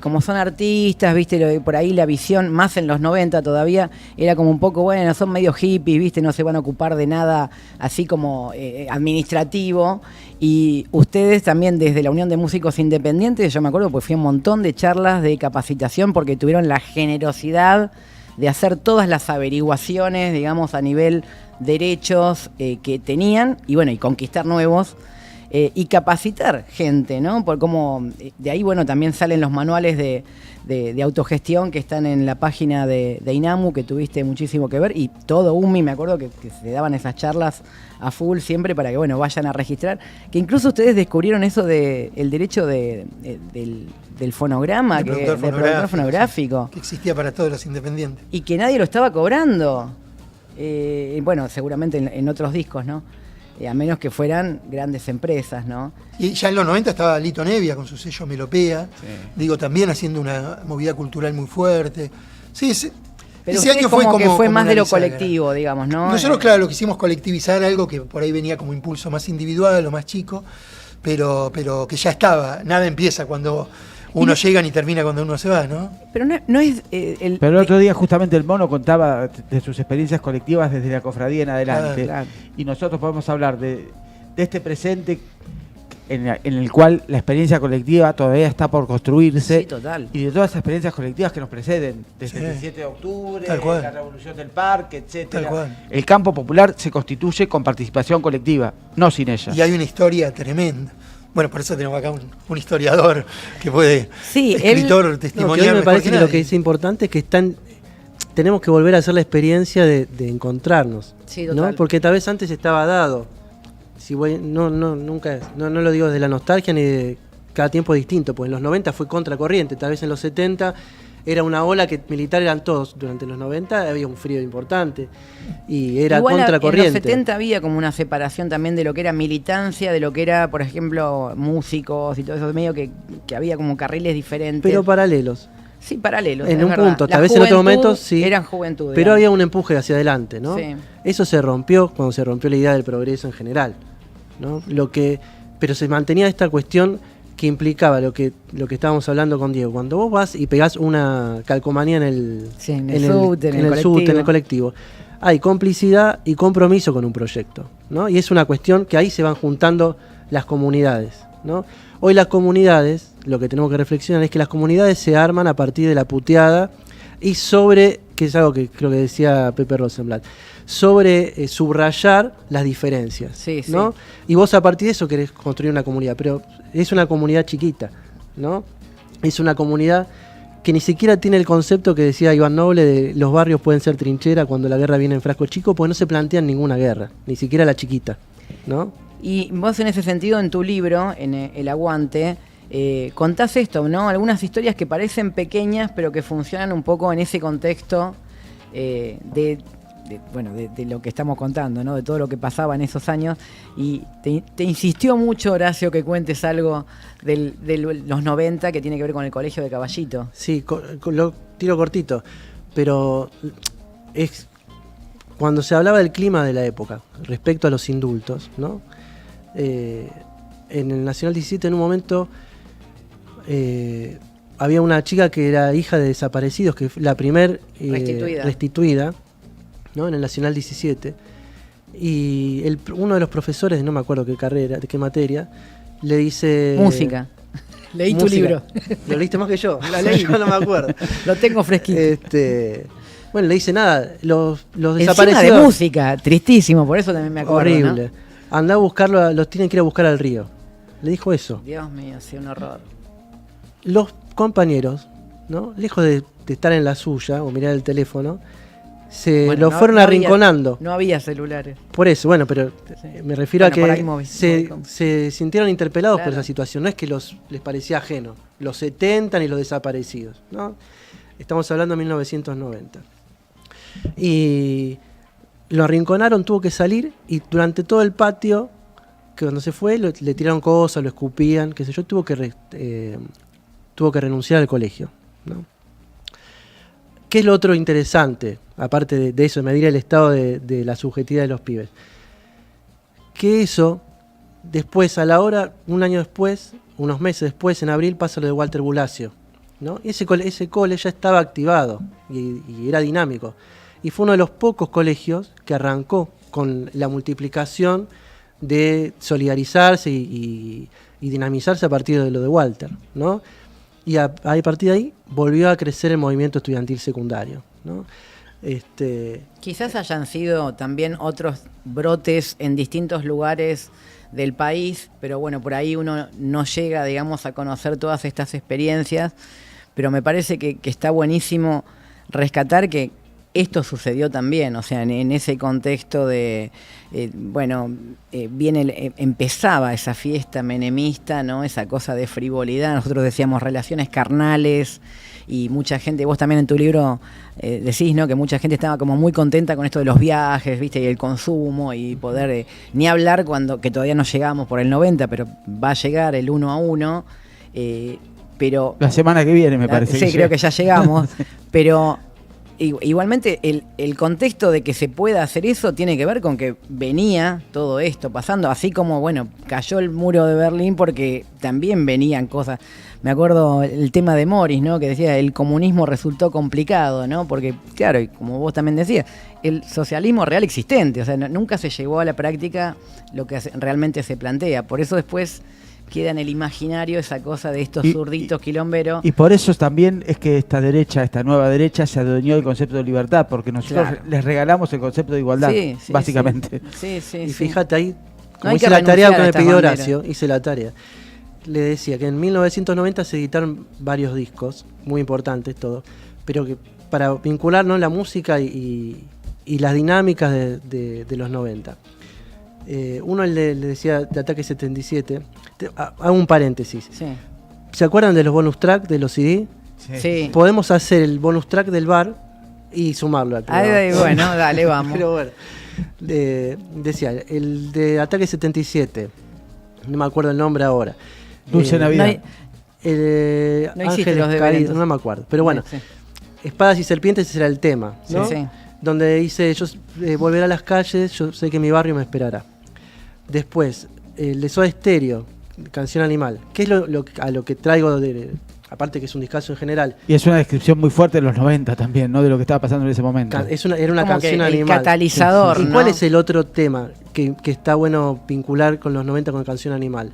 S1: como son artistas, viste, por ahí la visión, más en los 90 todavía, era como un poco, bueno, son medio hippies, viste, no se van a ocupar de nada así como administrativo. Y ustedes también desde la Unión de Músicos Independientes, yo me acuerdo, pues fui a un montón de charlas de capacitación porque tuvieron la generosidad de hacer todas las averiguaciones, digamos, a nivel derechos que tenían, y bueno, y conquistar nuevos. y capacitar gente, ¿no? Por cómo, de ahí, bueno, también salen los manuales de autogestión que están en la página de INAMU, que tuviste muchísimo que ver, y todo UMI, me acuerdo que se daban esas charlas a full siempre para que, bueno, vayan a registrar, que incluso ustedes descubrieron eso de el derecho del fonograma, del productor fonográfico,
S8: que existía para todos los independientes.
S1: Y que nadie lo estaba cobrando. Bueno, seguramente en otros discos, ¿no? A menos que fueran grandes empresas, ¿no?
S8: Y ya en los 90 estaba Lito Nevia con su sello Melopea, digo, también haciendo una movida cultural muy fuerte. Sí,
S1: pero ese año fue más de lo colectivo, digamos, ¿no?
S8: Nosotros, claro, lo quisimos colectivizar, algo que por ahí venía como impulso más individual o más chico, pero que ya estaba. Nada empieza cuando uno llega ni termina cuando uno se va, ¿no?
S1: Pero no es...
S2: Pero el otro día justamente el Mono contaba de sus experiencias colectivas desde la cofradía en adelante.
S1: Claro.
S2: Y nosotros podemos hablar de este presente en el cual la experiencia colectiva todavía está por construirse.
S1: Sí, total.
S2: Y de todas esas experiencias colectivas que nos preceden, desde el 7 de octubre, la revolución del parque, etcétera. El campo popular se constituye con participación colectiva, no sin ella.
S8: Y hay una historia tremenda. Bueno, por eso tenemos acá un historiador que puede, escritor, testimonial.
S9: A mí me parece que lo que es importante es que tenemos que volver a hacer la experiencia de encontrarnos.
S1: Sí, total.
S9: ¿no? Porque tal vez antes estaba dado. Nunca, no lo digo desde la nostalgia ni de cada tiempo distinto, pues en los 90 fue contracorriente, tal vez en los 70 era una ola que militar eran todos, durante los 90 había un frío importante y era
S1: igual
S9: contracorriente.
S1: En los 70 había como una separación también de lo que era militancia, de lo que era, por ejemplo, músicos y todo eso, medio que había como carriles diferentes.
S9: Pero paralelos.
S1: Sí, paralelos.
S9: En un punto, tal vez en otro momento sí.
S1: Eran juventud.
S9: Pero había un empuje hacia adelante, ¿no?
S1: Sí.
S9: Eso se rompió cuando se rompió la idea del progreso en general, ¿no? Pero se mantenía esta cuestión que implicaba lo que estábamos hablando con Diego. Cuando vos vas y pegás una calcomanía en el colectivo, hay complicidad y compromiso con un proyecto, ¿no? Y es una cuestión que ahí se van juntando las comunidades, ¿no? Hoy las comunidades, lo que tenemos que reflexionar es que las comunidades se arman a partir de la puteada y que es algo que creo que decía Pepe Rosenblatt, sobre subrayar las diferencias, ¿no? Sí. Y vos a partir de eso querés construir una comunidad, pero es una comunidad chiquita, ¿no? Es una comunidad que ni siquiera tiene el concepto que decía Iván Noble de los barrios pueden ser trinchera cuando la guerra viene en frasco chico, porque no se plantean ninguna guerra, ni siquiera la chiquita, ¿no?
S1: Y vos en ese sentido, en tu libro, en El Aguante, contás esto, ¿no? Algunas historias que parecen pequeñas, pero que funcionan un poco en ese contexto de lo que estamos contando, ¿no? De todo lo que pasaba en esos años. Y te insistió mucho, Horacio, que cuentes algo de los 90 que tiene que ver con el Colegio de Caballito.
S9: Sí, lo tiro cortito, pero es cuando se hablaba del clima de la época respecto a los indultos, ¿no? En el Nacional 17 en un momento había una chica que era hija de desaparecidos, que fue la primer restituida, ¿no? En el Nacional 17, y uno de los profesores, no me acuerdo qué carrera, de qué materia, le dice...
S1: Música. Leí tu libro.
S9: Lo leíste más que yo. Lo leí, yo no me acuerdo.
S1: Lo tengo fresquito.
S9: Bueno, le dice nada, los desaparecidos...
S1: Encima de música, tristísimo, por eso también me acuerdo.
S9: Horrible.
S1: ¿No?
S9: Andá a buscarlo, los tienen que ir a buscar al río. Le dijo eso.
S1: Dios mío, sí, un horror.
S9: Los compañeros, ¿no? Lejos de estar en la suya o mirar el teléfono, fueron arrinconando.
S1: No había celulares.
S9: Por eso, bueno, pero me refiero a que se sintieron interpelados por esa situación. No es que les parecía ajeno. Los 70 y los desaparecidos, ¿no? Estamos hablando de 1990. Y lo arrinconaron, tuvo que salir, y durante todo el patio, que cuando se fue, le tiraron cosas, lo escupían, qué sé yo, tuvo que renunciar al colegio, ¿no? ¿Qué es lo otro interesante, aparte de eso, de medir el estado de la subjetividad de los pibes? Que eso, después, a la hora, un año después, unos meses después, en abril, pasa lo de Walter Bulacio, ¿no? Y ese cole ya estaba activado y era dinámico. Y fue uno de los pocos colegios que arrancó con la multiplicación de solidarizarse y dinamizarse a partir de lo de Walter, ¿no? Y a partir de ahí volvió a crecer el movimiento estudiantil secundario, ¿no?
S1: Quizás hayan sido también otros brotes en distintos lugares del país, pero bueno, por ahí uno no llega, digamos, a conocer todas estas experiencias, pero me parece que está buenísimo rescatar que esto sucedió también, o sea, en ese contexto de, empezaba esa fiesta menemista, ¿no? Esa cosa de frivolidad, nosotros decíamos relaciones carnales, y mucha gente, vos también en tu libro decís, ¿no? Que mucha gente estaba como muy contenta con esto de los viajes, ¿viste? Y el consumo, y poder, ni hablar que todavía no llegamos por el 90, pero va a llegar el 1 a 1, pero...
S2: La semana que viene me parece.
S1: Sí, creo que ya llegamos, pero... Igualmente el contexto de que se pueda hacer eso tiene que ver con que venía todo esto pasando, así como, bueno, cayó el muro de Berlín porque también venían cosas. Me acuerdo el tema de Morris, ¿no? Que decía, el comunismo resultó complicado, ¿no? Porque, claro, y como vos también decías, el socialismo real existente, o sea, nunca se llevó a la práctica lo que realmente se plantea. Por eso después queda en el imaginario esa cosa de estos zurditos quilomberos.
S2: Y por eso también es que esta nueva derecha, se adueñó del concepto de libertad, porque nosotros les regalamos el concepto de igualdad, básicamente.
S1: Sí,
S9: y fíjate ahí, como hice la tarea que me pidió Horacio, hice la tarea. Le decía que en 1990 se editaron varios discos, muy importantes todos, pero que para vincular, ¿no?, la música y las dinámicas de los 90. Uno le decía de Ataque 77, hago un paréntesis.
S1: Sí.
S9: ¿Se acuerdan de los bonus track de los CD?
S1: Sí.
S9: Podemos hacer el bonus track del bar y sumarlo al programa.
S1: Bueno, dale, vamos.
S9: Pero bueno, decía, el de Ataque 77, no me acuerdo el nombre ahora.
S2: Dulce Navidad.
S1: No
S9: Ángeles Caídos, no me acuerdo. Pero bueno,
S1: sí.
S9: Espadas y Serpientes era el tema, ¿no?
S1: Sí.
S9: Donde dice, yo volveré a las calles, yo sé que mi barrio me esperará. Después, el de Soda Stereo, Canción Animal, que es a lo que traigo, aparte que es un discazo en general.
S2: Y es una descripción muy fuerte de los 90 también, ¿no? De lo que estaba pasando en ese momento.
S9: Era una canción animal.
S1: El catalizador,
S9: ¿Y
S1: ¿no?
S9: cuál es el otro tema que está bueno vincular con los 90 con Canción Animal?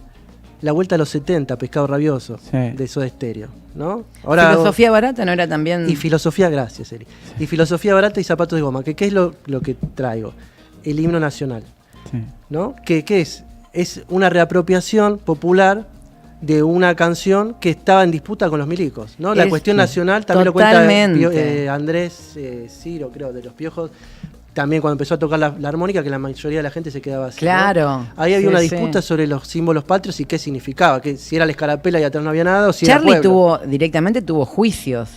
S9: La vuelta a los 70, Pescado Rabioso, de Soda Stereo, ¿no? Ahora,
S1: Filosofía Barata no era también...
S9: Y Filosofía, gracias, Eri. Y Filosofía Barata y Zapatos de Goma, que ¿qué es lo que traigo? El himno nacional, ¿no? ¿Qué es? Es una reapropiación popular de una canción que estaba en disputa con los milicos, ¿no? La cuestión nacional también
S1: totalmente.
S9: Lo cuenta Andrés Ciro, creo, de Los Piojos. También cuando empezó a tocar la armónica, que la mayoría de la gente se quedaba así.
S1: Claro.
S9: ¿No? Ahí había una disputa sobre los símbolos patrios y qué significaba, que si era la escarapela y atrás no había nada, o si
S1: Charlie
S9: era pueblo.
S1: directamente tuvo juicios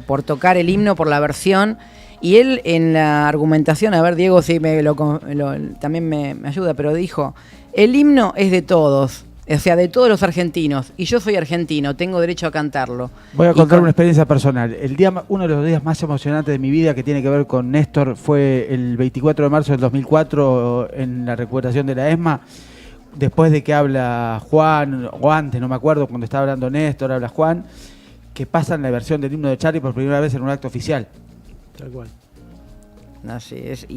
S1: por tocar el himno, por la versión. Y él en la argumentación, a ver, Diego, si también me ayuda, pero dijo, el himno es de todos. O sea, de todos los argentinos. Y yo soy argentino, tengo derecho a cantarlo.
S2: Voy a contar una experiencia personal. Uno de los días más emocionantes de mi vida, que tiene que ver con Néstor, fue el 24 de marzo del 2004 en la recuperación de la ESMA. Después de que habla Juan, o antes, no me acuerdo, cuando estaba hablando Néstor, habla Juan, que pasan la versión del himno de Charlie por primera vez en un acto oficial.
S9: Tal cual.
S1: Así es.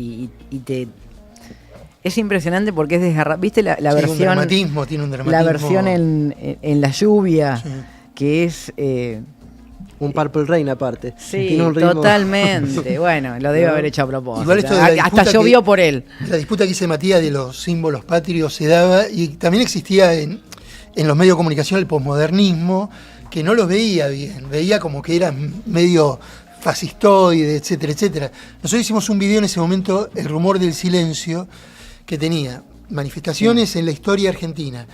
S1: Es impresionante porque es desgarrado. ¿Viste la versión?
S8: Tiene un dramatismo.
S1: La versión en la lluvia, que es...
S9: un Purple Rain aparte.
S1: Sí,
S9: tiene un ritmo.
S1: Totalmente. Bueno, lo debe haber hecho a propósito.
S8: Igual esto
S1: Hasta llovió por él.
S8: La disputa que dice Matías de los símbolos patrios se daba, y también existía en los medios de comunicación el posmodernismo, que no los veía bien. Veía como que eran medio fascistoide, etcétera, etcétera. Nosotros hicimos un video en ese momento, El rumor del silencio, que tenía manifestaciones en la historia argentina,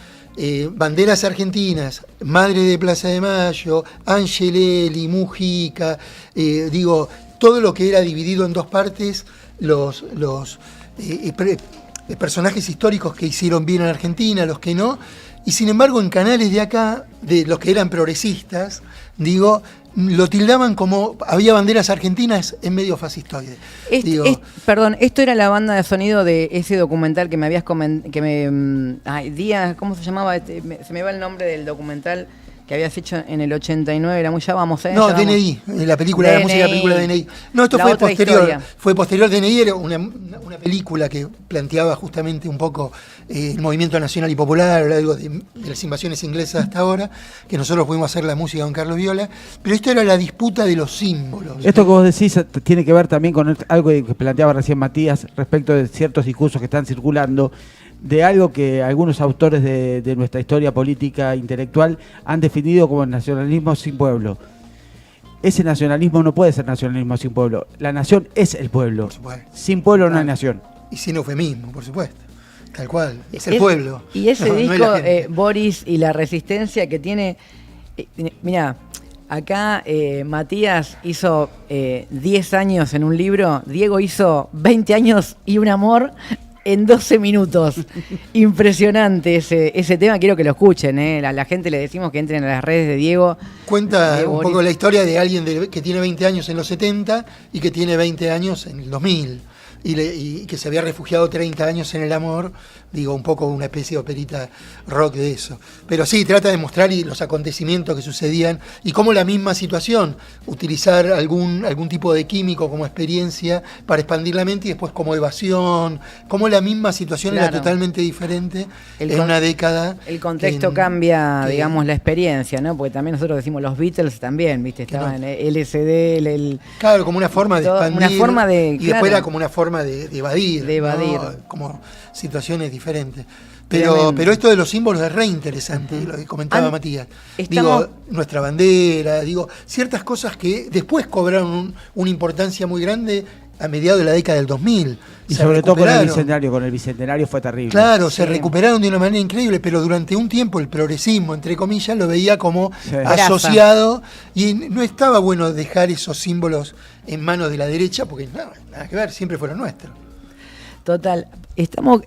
S8: banderas argentinas, Madre de Plaza de Mayo, Angelelli, Mujica, todo lo que era dividido en dos partes, los personajes históricos que hicieron bien en Argentina, los que no, y sin embargo en canales de acá, de los que eran progresistas, lo tildaban como había banderas argentinas en medio fascistoide.
S1: Perdón, esto era la banda de sonido de ese documental que me habías comentado, ¿cómo se llamaba? Se me va el nombre del documental que habías hecho en el 89, era muy ya vamos,
S8: No,
S1: ya
S8: DNI, la película, la música de la película DNI. No, esto fue posterior. Historia. Fue posterior. DNI era una película que planteaba justamente un poco el movimiento nacional y popular, algo de las invasiones inglesas hasta ahora, que nosotros pudimos hacer la música con Carlos Viola, pero esto era la disputa de los símbolos.
S2: Esto que vos decís tiene que ver también con algo que planteaba recién Matías respecto de ciertos discursos que están circulando, de algo que algunos autores de nuestra historia política intelectual han definido como el nacionalismo sin pueblo. Ese nacionalismo no puede ser nacionalismo sin pueblo. La nación es el pueblo. Sin pueblo no hay nación.
S8: Y sin eufemismo, por supuesto. Tal cual. Es el pueblo.
S1: Y ese disco, Boris y la resistencia que tiene... Mirá, acá Matías hizo 10 años en un libro. Diego hizo 20 años y un amor... en 12 minutos. Impresionante ese tema, quiero que lo escuchen. A la gente le decimos que entren a las redes de Diego.
S8: Cuenta un poco la historia de alguien que tiene 20 años en los 70 y que tiene 20 años en el 2000. Y que se había refugiado 30 años en el amor, digo, un poco una especie de operita rock de eso. Pero sí, trata de mostrar los acontecimientos que sucedían y cómo la misma situación, utilizar algún tipo de químico como experiencia para expandir la mente y después como evasión, cómo la misma situación era totalmente diferente en una década.
S1: El contexto cambia, digamos, la experiencia, ¿no? Porque también nosotros decimos los Beatles también, ¿viste? Estaban en LSD,
S8: Claro, como una forma de expandir.
S1: Una forma de...
S8: Y después era como una forma de evadir.
S1: De evadir.
S8: ¿no? Como situaciones diferentes. Pero esto de los símbolos es re interesante, lo que comentaba Matías. Digo, nuestra bandera, digo, ciertas cosas que después cobraron una importancia muy grande a mediados de la década del 2000.
S2: Y sobre todo con el bicentenario fue terrible.
S8: Claro, se recuperaron de una manera increíble, pero durante un tiempo el progresismo, entre comillas, lo veía como asociado y no estaba bueno dejar esos símbolos en manos de la derecha porque nada que ver, siempre fueron nuestros.
S1: Total, estamos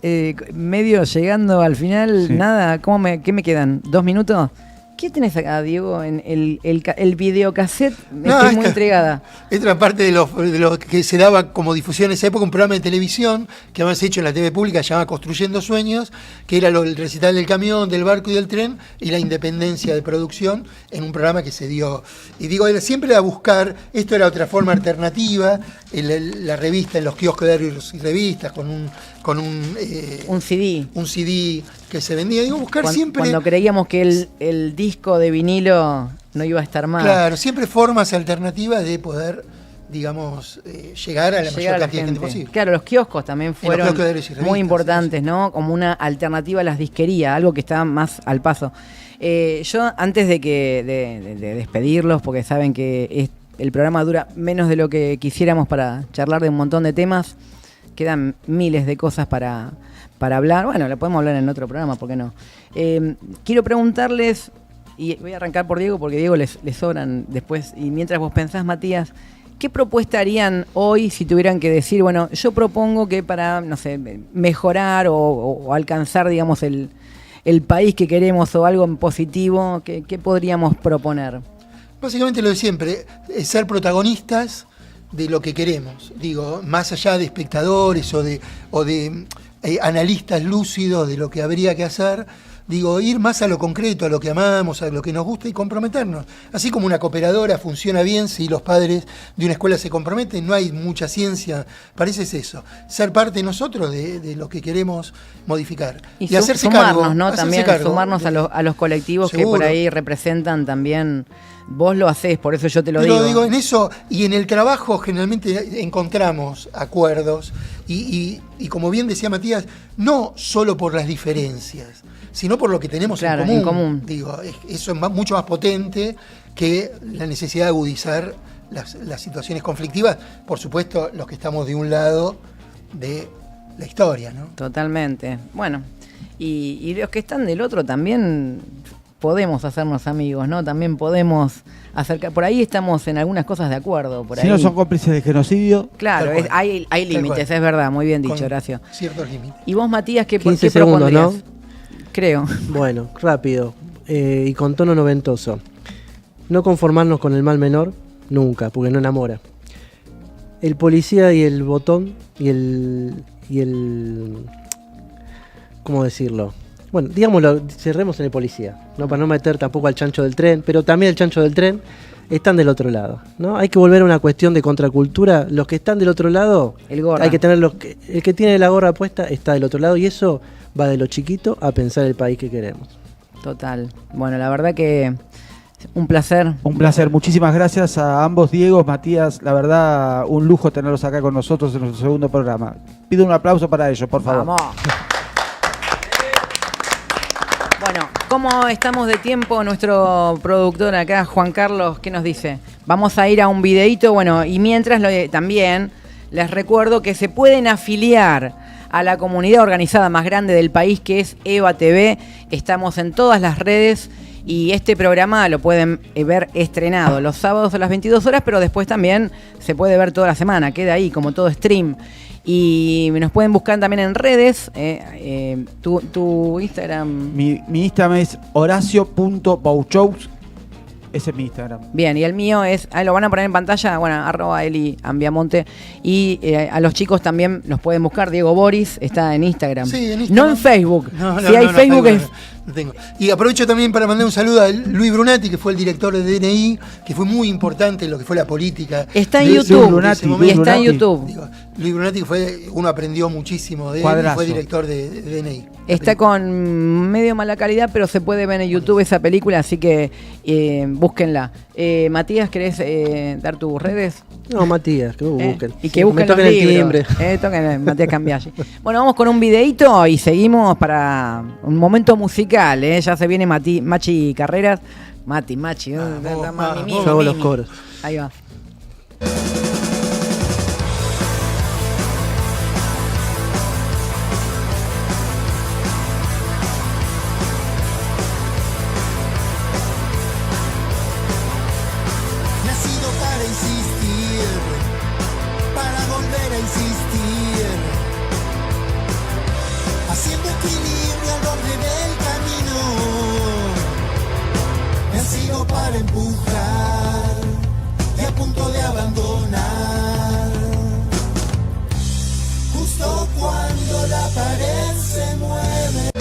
S1: medio llegando al final, nada, ¿qué me quedan? ¿2 minutos? ¿Qué tenés acá, Diego, en el videocassette? Estoy muy entregada.
S8: Esta parte de lo que se daba como difusión en esa época, un programa de televisión que habíamos hecho en la TV pública, llamado Construyendo Sueños, que era el recital del camión, del barco y del tren, y la independencia de producción, en un programa que se dio. Y digo, siempre a buscar, esto era otra forma alternativa, la revista en los kioscos de diarios y revistas, con un
S1: CD.
S8: Un CD que se vendía. Digo, buscar siempre...
S1: Cuando creíamos que el disco de vinilo no iba a estar más.
S8: Claro, siempre formas alternativas de poder, digamos, llegar a la mayor cantidad de gente posible.
S1: Claro, los kioscos también fueron muy importantes, ¿no? Como una alternativa a las disquerías, algo que está más al paso. Yo, antes de despedirlos, porque saben que el programa dura menos de lo que quisiéramos para charlar de un montón de temas, quedan miles de cosas para hablar. Bueno, lo podemos hablar en otro programa, ¿por qué no? Quiero preguntarles, y voy a arrancar por Diego, porque Diego les sobran después, y mientras vos pensás, Matías, ¿qué propuesta harían hoy si tuvieran que decir, bueno, yo propongo que para, no sé, mejorar o alcanzar, digamos, el país que queremos o algo en positivo, ¿qué podríamos proponer?
S8: Básicamente lo de siempre, ser protagonistas de lo que queremos, digo, más allá de espectadores o de analistas lúcidos de lo que habría que hacer, digo, ir más a lo concreto, a lo que amamos, a lo que nos gusta y comprometernos. Así como una cooperadora funciona bien si los padres de una escuela se comprometen, no hay mucha ciencia, parece eso, ser parte nosotros de lo que queremos modificar.
S1: Y hacerse sumarnos, cargo, ¿no? También sumarnos a los colectivos. Seguro. Que por ahí representan también. Vos lo hacés, por eso yo te lo digo.
S8: Pero digo, en eso y en el trabajo generalmente encontramos acuerdos y como bien decía Matías, no solo por las diferencias, sino por lo que tenemos en común. Digo, eso es mucho más potente que la necesidad de agudizar las situaciones conflictivas. Por supuesto, los que estamos de un lado de la historia, ¿no?
S1: Totalmente. Bueno, y los que están del otro también... podemos hacernos amigos, ¿no? También podemos acercar... Por ahí estamos en algunas cosas de acuerdo.
S2: Si no son cómplices de genocidio...
S1: Claro, hay límites, es verdad. Muy bien dicho, Horacio.
S8: Ciertos límites.
S1: Y vos, Matías, ¿qué
S9: 15 segundos, ¿no?
S1: Creo.
S9: Bueno, rápido. Y con tono noventoso. No conformarnos con el mal menor, nunca, porque no enamora. El policía y el botón y el ¿cómo decirlo? bueno, digámoslo, cerremos en el policía, ¿no? Para no meter tampoco al chancho del tren, pero también el chancho del tren están del otro lado, ¿no? Hay que volver a una cuestión de contracultura. Los que están del otro lado, hay que tener el que tiene la gorra puesta está del otro lado, y eso va de lo chiquito a pensar el país que queremos.
S1: Total. Bueno, la verdad que un placer.
S2: Un placer. Muchísimas gracias a ambos, Diego, Matías. La verdad, un lujo tenerlos acá con nosotros en nuestro segundo programa. Pido un aplauso para ellos, por favor.
S1: Vamos. Bueno, ¿cómo estamos de tiempo? Nuestro productor acá, Juan Carlos, ¿qué nos dice? Vamos a ir a un videíto, bueno, y mientras también les recuerdo que se pueden afiliar a la comunidad organizada más grande del país, que es EVA TV. Estamos en todas las redes y este programa lo pueden ver estrenado los sábados a las 22 horas, pero después también se puede ver toda la semana, queda ahí como todo stream. Y nos pueden buscar también en redes. Tu Instagram.
S2: Mi Instagram es horacio.bauchows. Ese es mi Instagram.
S1: Bien, y el mío es, ahí lo van a poner en pantalla, bueno, @Eli_Ambiamonte. Y a los chicos también los pueden buscar. Diego Boris está en Instagram.
S8: Sí, en Instagram.
S1: No en Facebook.
S8: No,
S1: si hay Facebook es...
S8: No tengo. Y aprovecho también para mandar un saludo a Luis Brunati, que fue el director de DNI, que fue muy importante en lo que fue la política.
S1: Está en YouTube. Y está en YouTube.
S8: Digo, Luis Brunati uno aprendió muchísimo de él, y fue director de DNI.
S1: Está con medio mala calidad, pero se puede ver en YouTube esa película, así que búsquenla. Matías, ¿querés dar tus redes?
S9: No, Matías, que busquen.
S1: Y que busquen
S9: toquen
S1: los
S9: el
S1: libros.
S9: timbre.
S1: Toquen Matías Cambiaggi. Bueno, vamos con un videíto y seguimos para un momento musical. Ya se viene Machi Carreras. Machi.
S9: Yo hago los coros.
S1: Ahí va.
S10: Para empujar y a punto de abandonar, justo cuando la pared se mueve.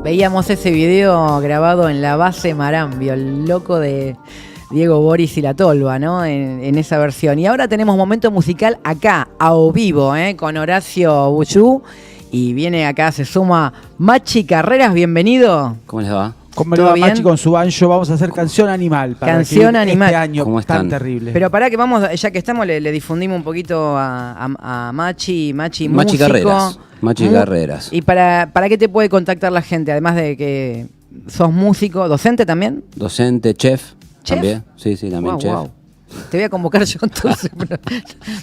S1: Veíamos ese video grabado en la base Marambio, el loco de Diego Boris y la Tolva, ¿no? En esa versión. Y ahora tenemos momento musical acá, a vivo, con Horacio Buchú. Y viene acá, se suma Machi Carreras, bienvenido.
S11: ¿Cómo les va?
S2: ¿Cómo le va Machi con su banjo? Vamos a hacer Canción Animal.
S1: Canción Animal.
S2: Este año tan terrible.
S1: Pero pará que vamos, ya que estamos, le difundimos un poquito a Machi músico.
S11: Machi Carreras.
S1: ¿Y para qué te puede contactar la gente? Además de que sos músico, ¿docente también?
S11: Docente, chef. También. Sí, también chef. Wow.
S1: Te voy a convocar yo entonces.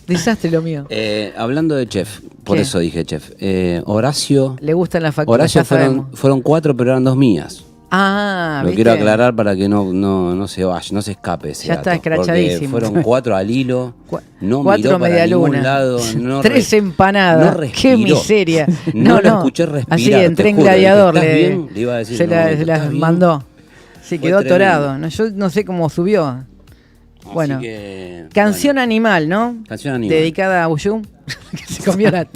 S1: Desastre lo mío.
S11: Hablando de chef, por eso dije chef. Horacio.
S1: Le gustan las facturas.
S11: Horacio fueron 4, pero eran 2 mías.
S1: Ah,
S11: lo quiero aclarar para que no se vaya, no se escape ese
S1: ya
S11: dato,
S1: está escrachadísimo.
S11: Fueron 4 al hilo, no
S1: 4
S11: miró para ningún lado,
S1: 3 empanadas,
S11: no
S1: qué miseria.
S11: No lo escuché respirar.
S1: Así entré en Gladiador, le
S11: iba a decir,
S1: se las mandó. Sí, quedó atorado. No, yo no sé cómo subió. Bueno, Canción Animal, ¿no?
S11: Canción Animal.
S1: Dedicada a Uyum, que se comió las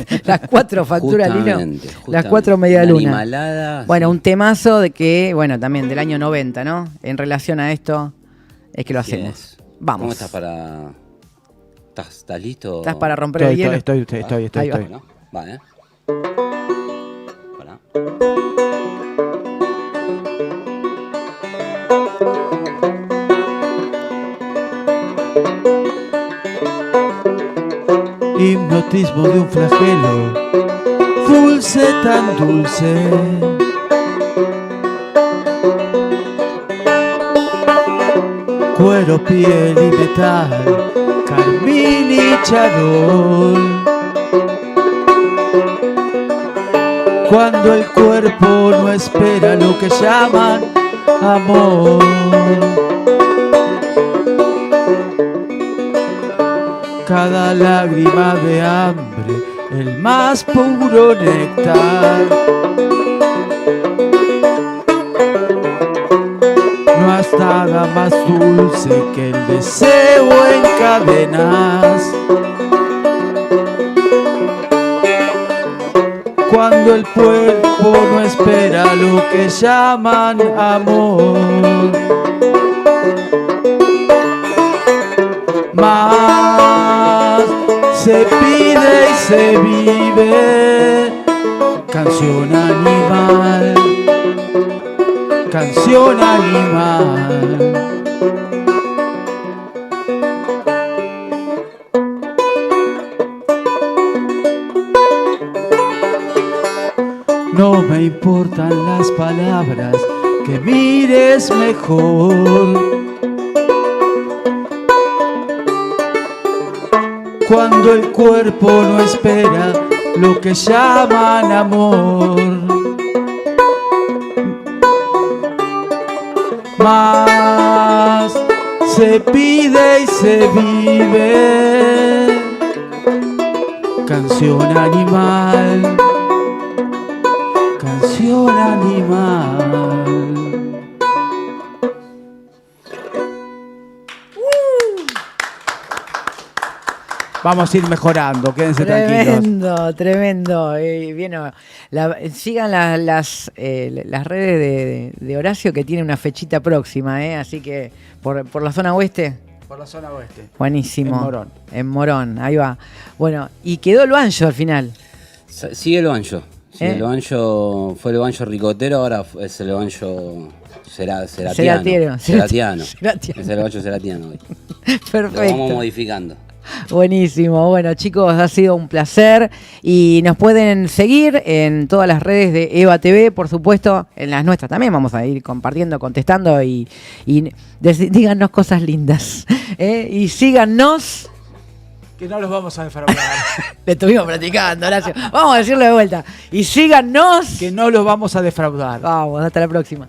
S1: 4 facturas, Lino. Las 4 medialunas.
S11: Animalada.
S1: Bueno,
S11: sí.
S1: Un temazo de que, bueno, también del año 90, ¿no? En relación a esto, es que lo hacemos. Vamos.
S11: ¿Cómo estás para...? ¿Estás listo?
S1: ¿Estás para romper el hielo?
S2: Estoy.
S1: ¿No?
S11: Va, ¿eh? Hola.
S2: Hipnotismo de un flagelo, dulce tan dulce. Cuero, piel y metal, carmín y charol. Cuando el cuerpo no espera lo que llaman amor. Cada lágrima de hambre, el más puro néctar. No hay nada más dulce que el deseo en cadenas. Cuando el cuerpo no espera lo que llaman amor. Más se pide y se vive. Canción animal, canción animal. No me importan las palabras, que mires mejor. Cuando el cuerpo no espera lo que llaman amor. Más se pide y se vive. Canción animal, canción animal. Vamos a ir mejorando, quédense tranquilos.
S1: Tremendo. Sigan las redes de Horacio, que tiene una fechita próxima, así que por la zona oeste.
S2: Por la zona oeste.
S1: Buenísimo. En Morón, ahí va. Bueno, y quedó el banjo al final.
S11: Sigue el banjo. El banjo fue el banjo ricotero, ahora es el banjo ceratiano. Es el banjo ceratiano hoy.
S1: Perfecto.
S11: Lo vamos modificando.
S1: Buenísimo. Bueno, chicos, ha sido un placer y nos pueden seguir en todas las redes de Eva TV, por supuesto, en las nuestras también. Vamos a ir compartiendo, contestando y díganos cosas lindas. Y síganos.
S2: Que no los vamos a defraudar.
S1: Le estuvimos platicando, Horacio. Vamos a decirlo de vuelta. Y síganos.
S2: Que no los vamos a defraudar.
S1: Vamos, hasta la próxima.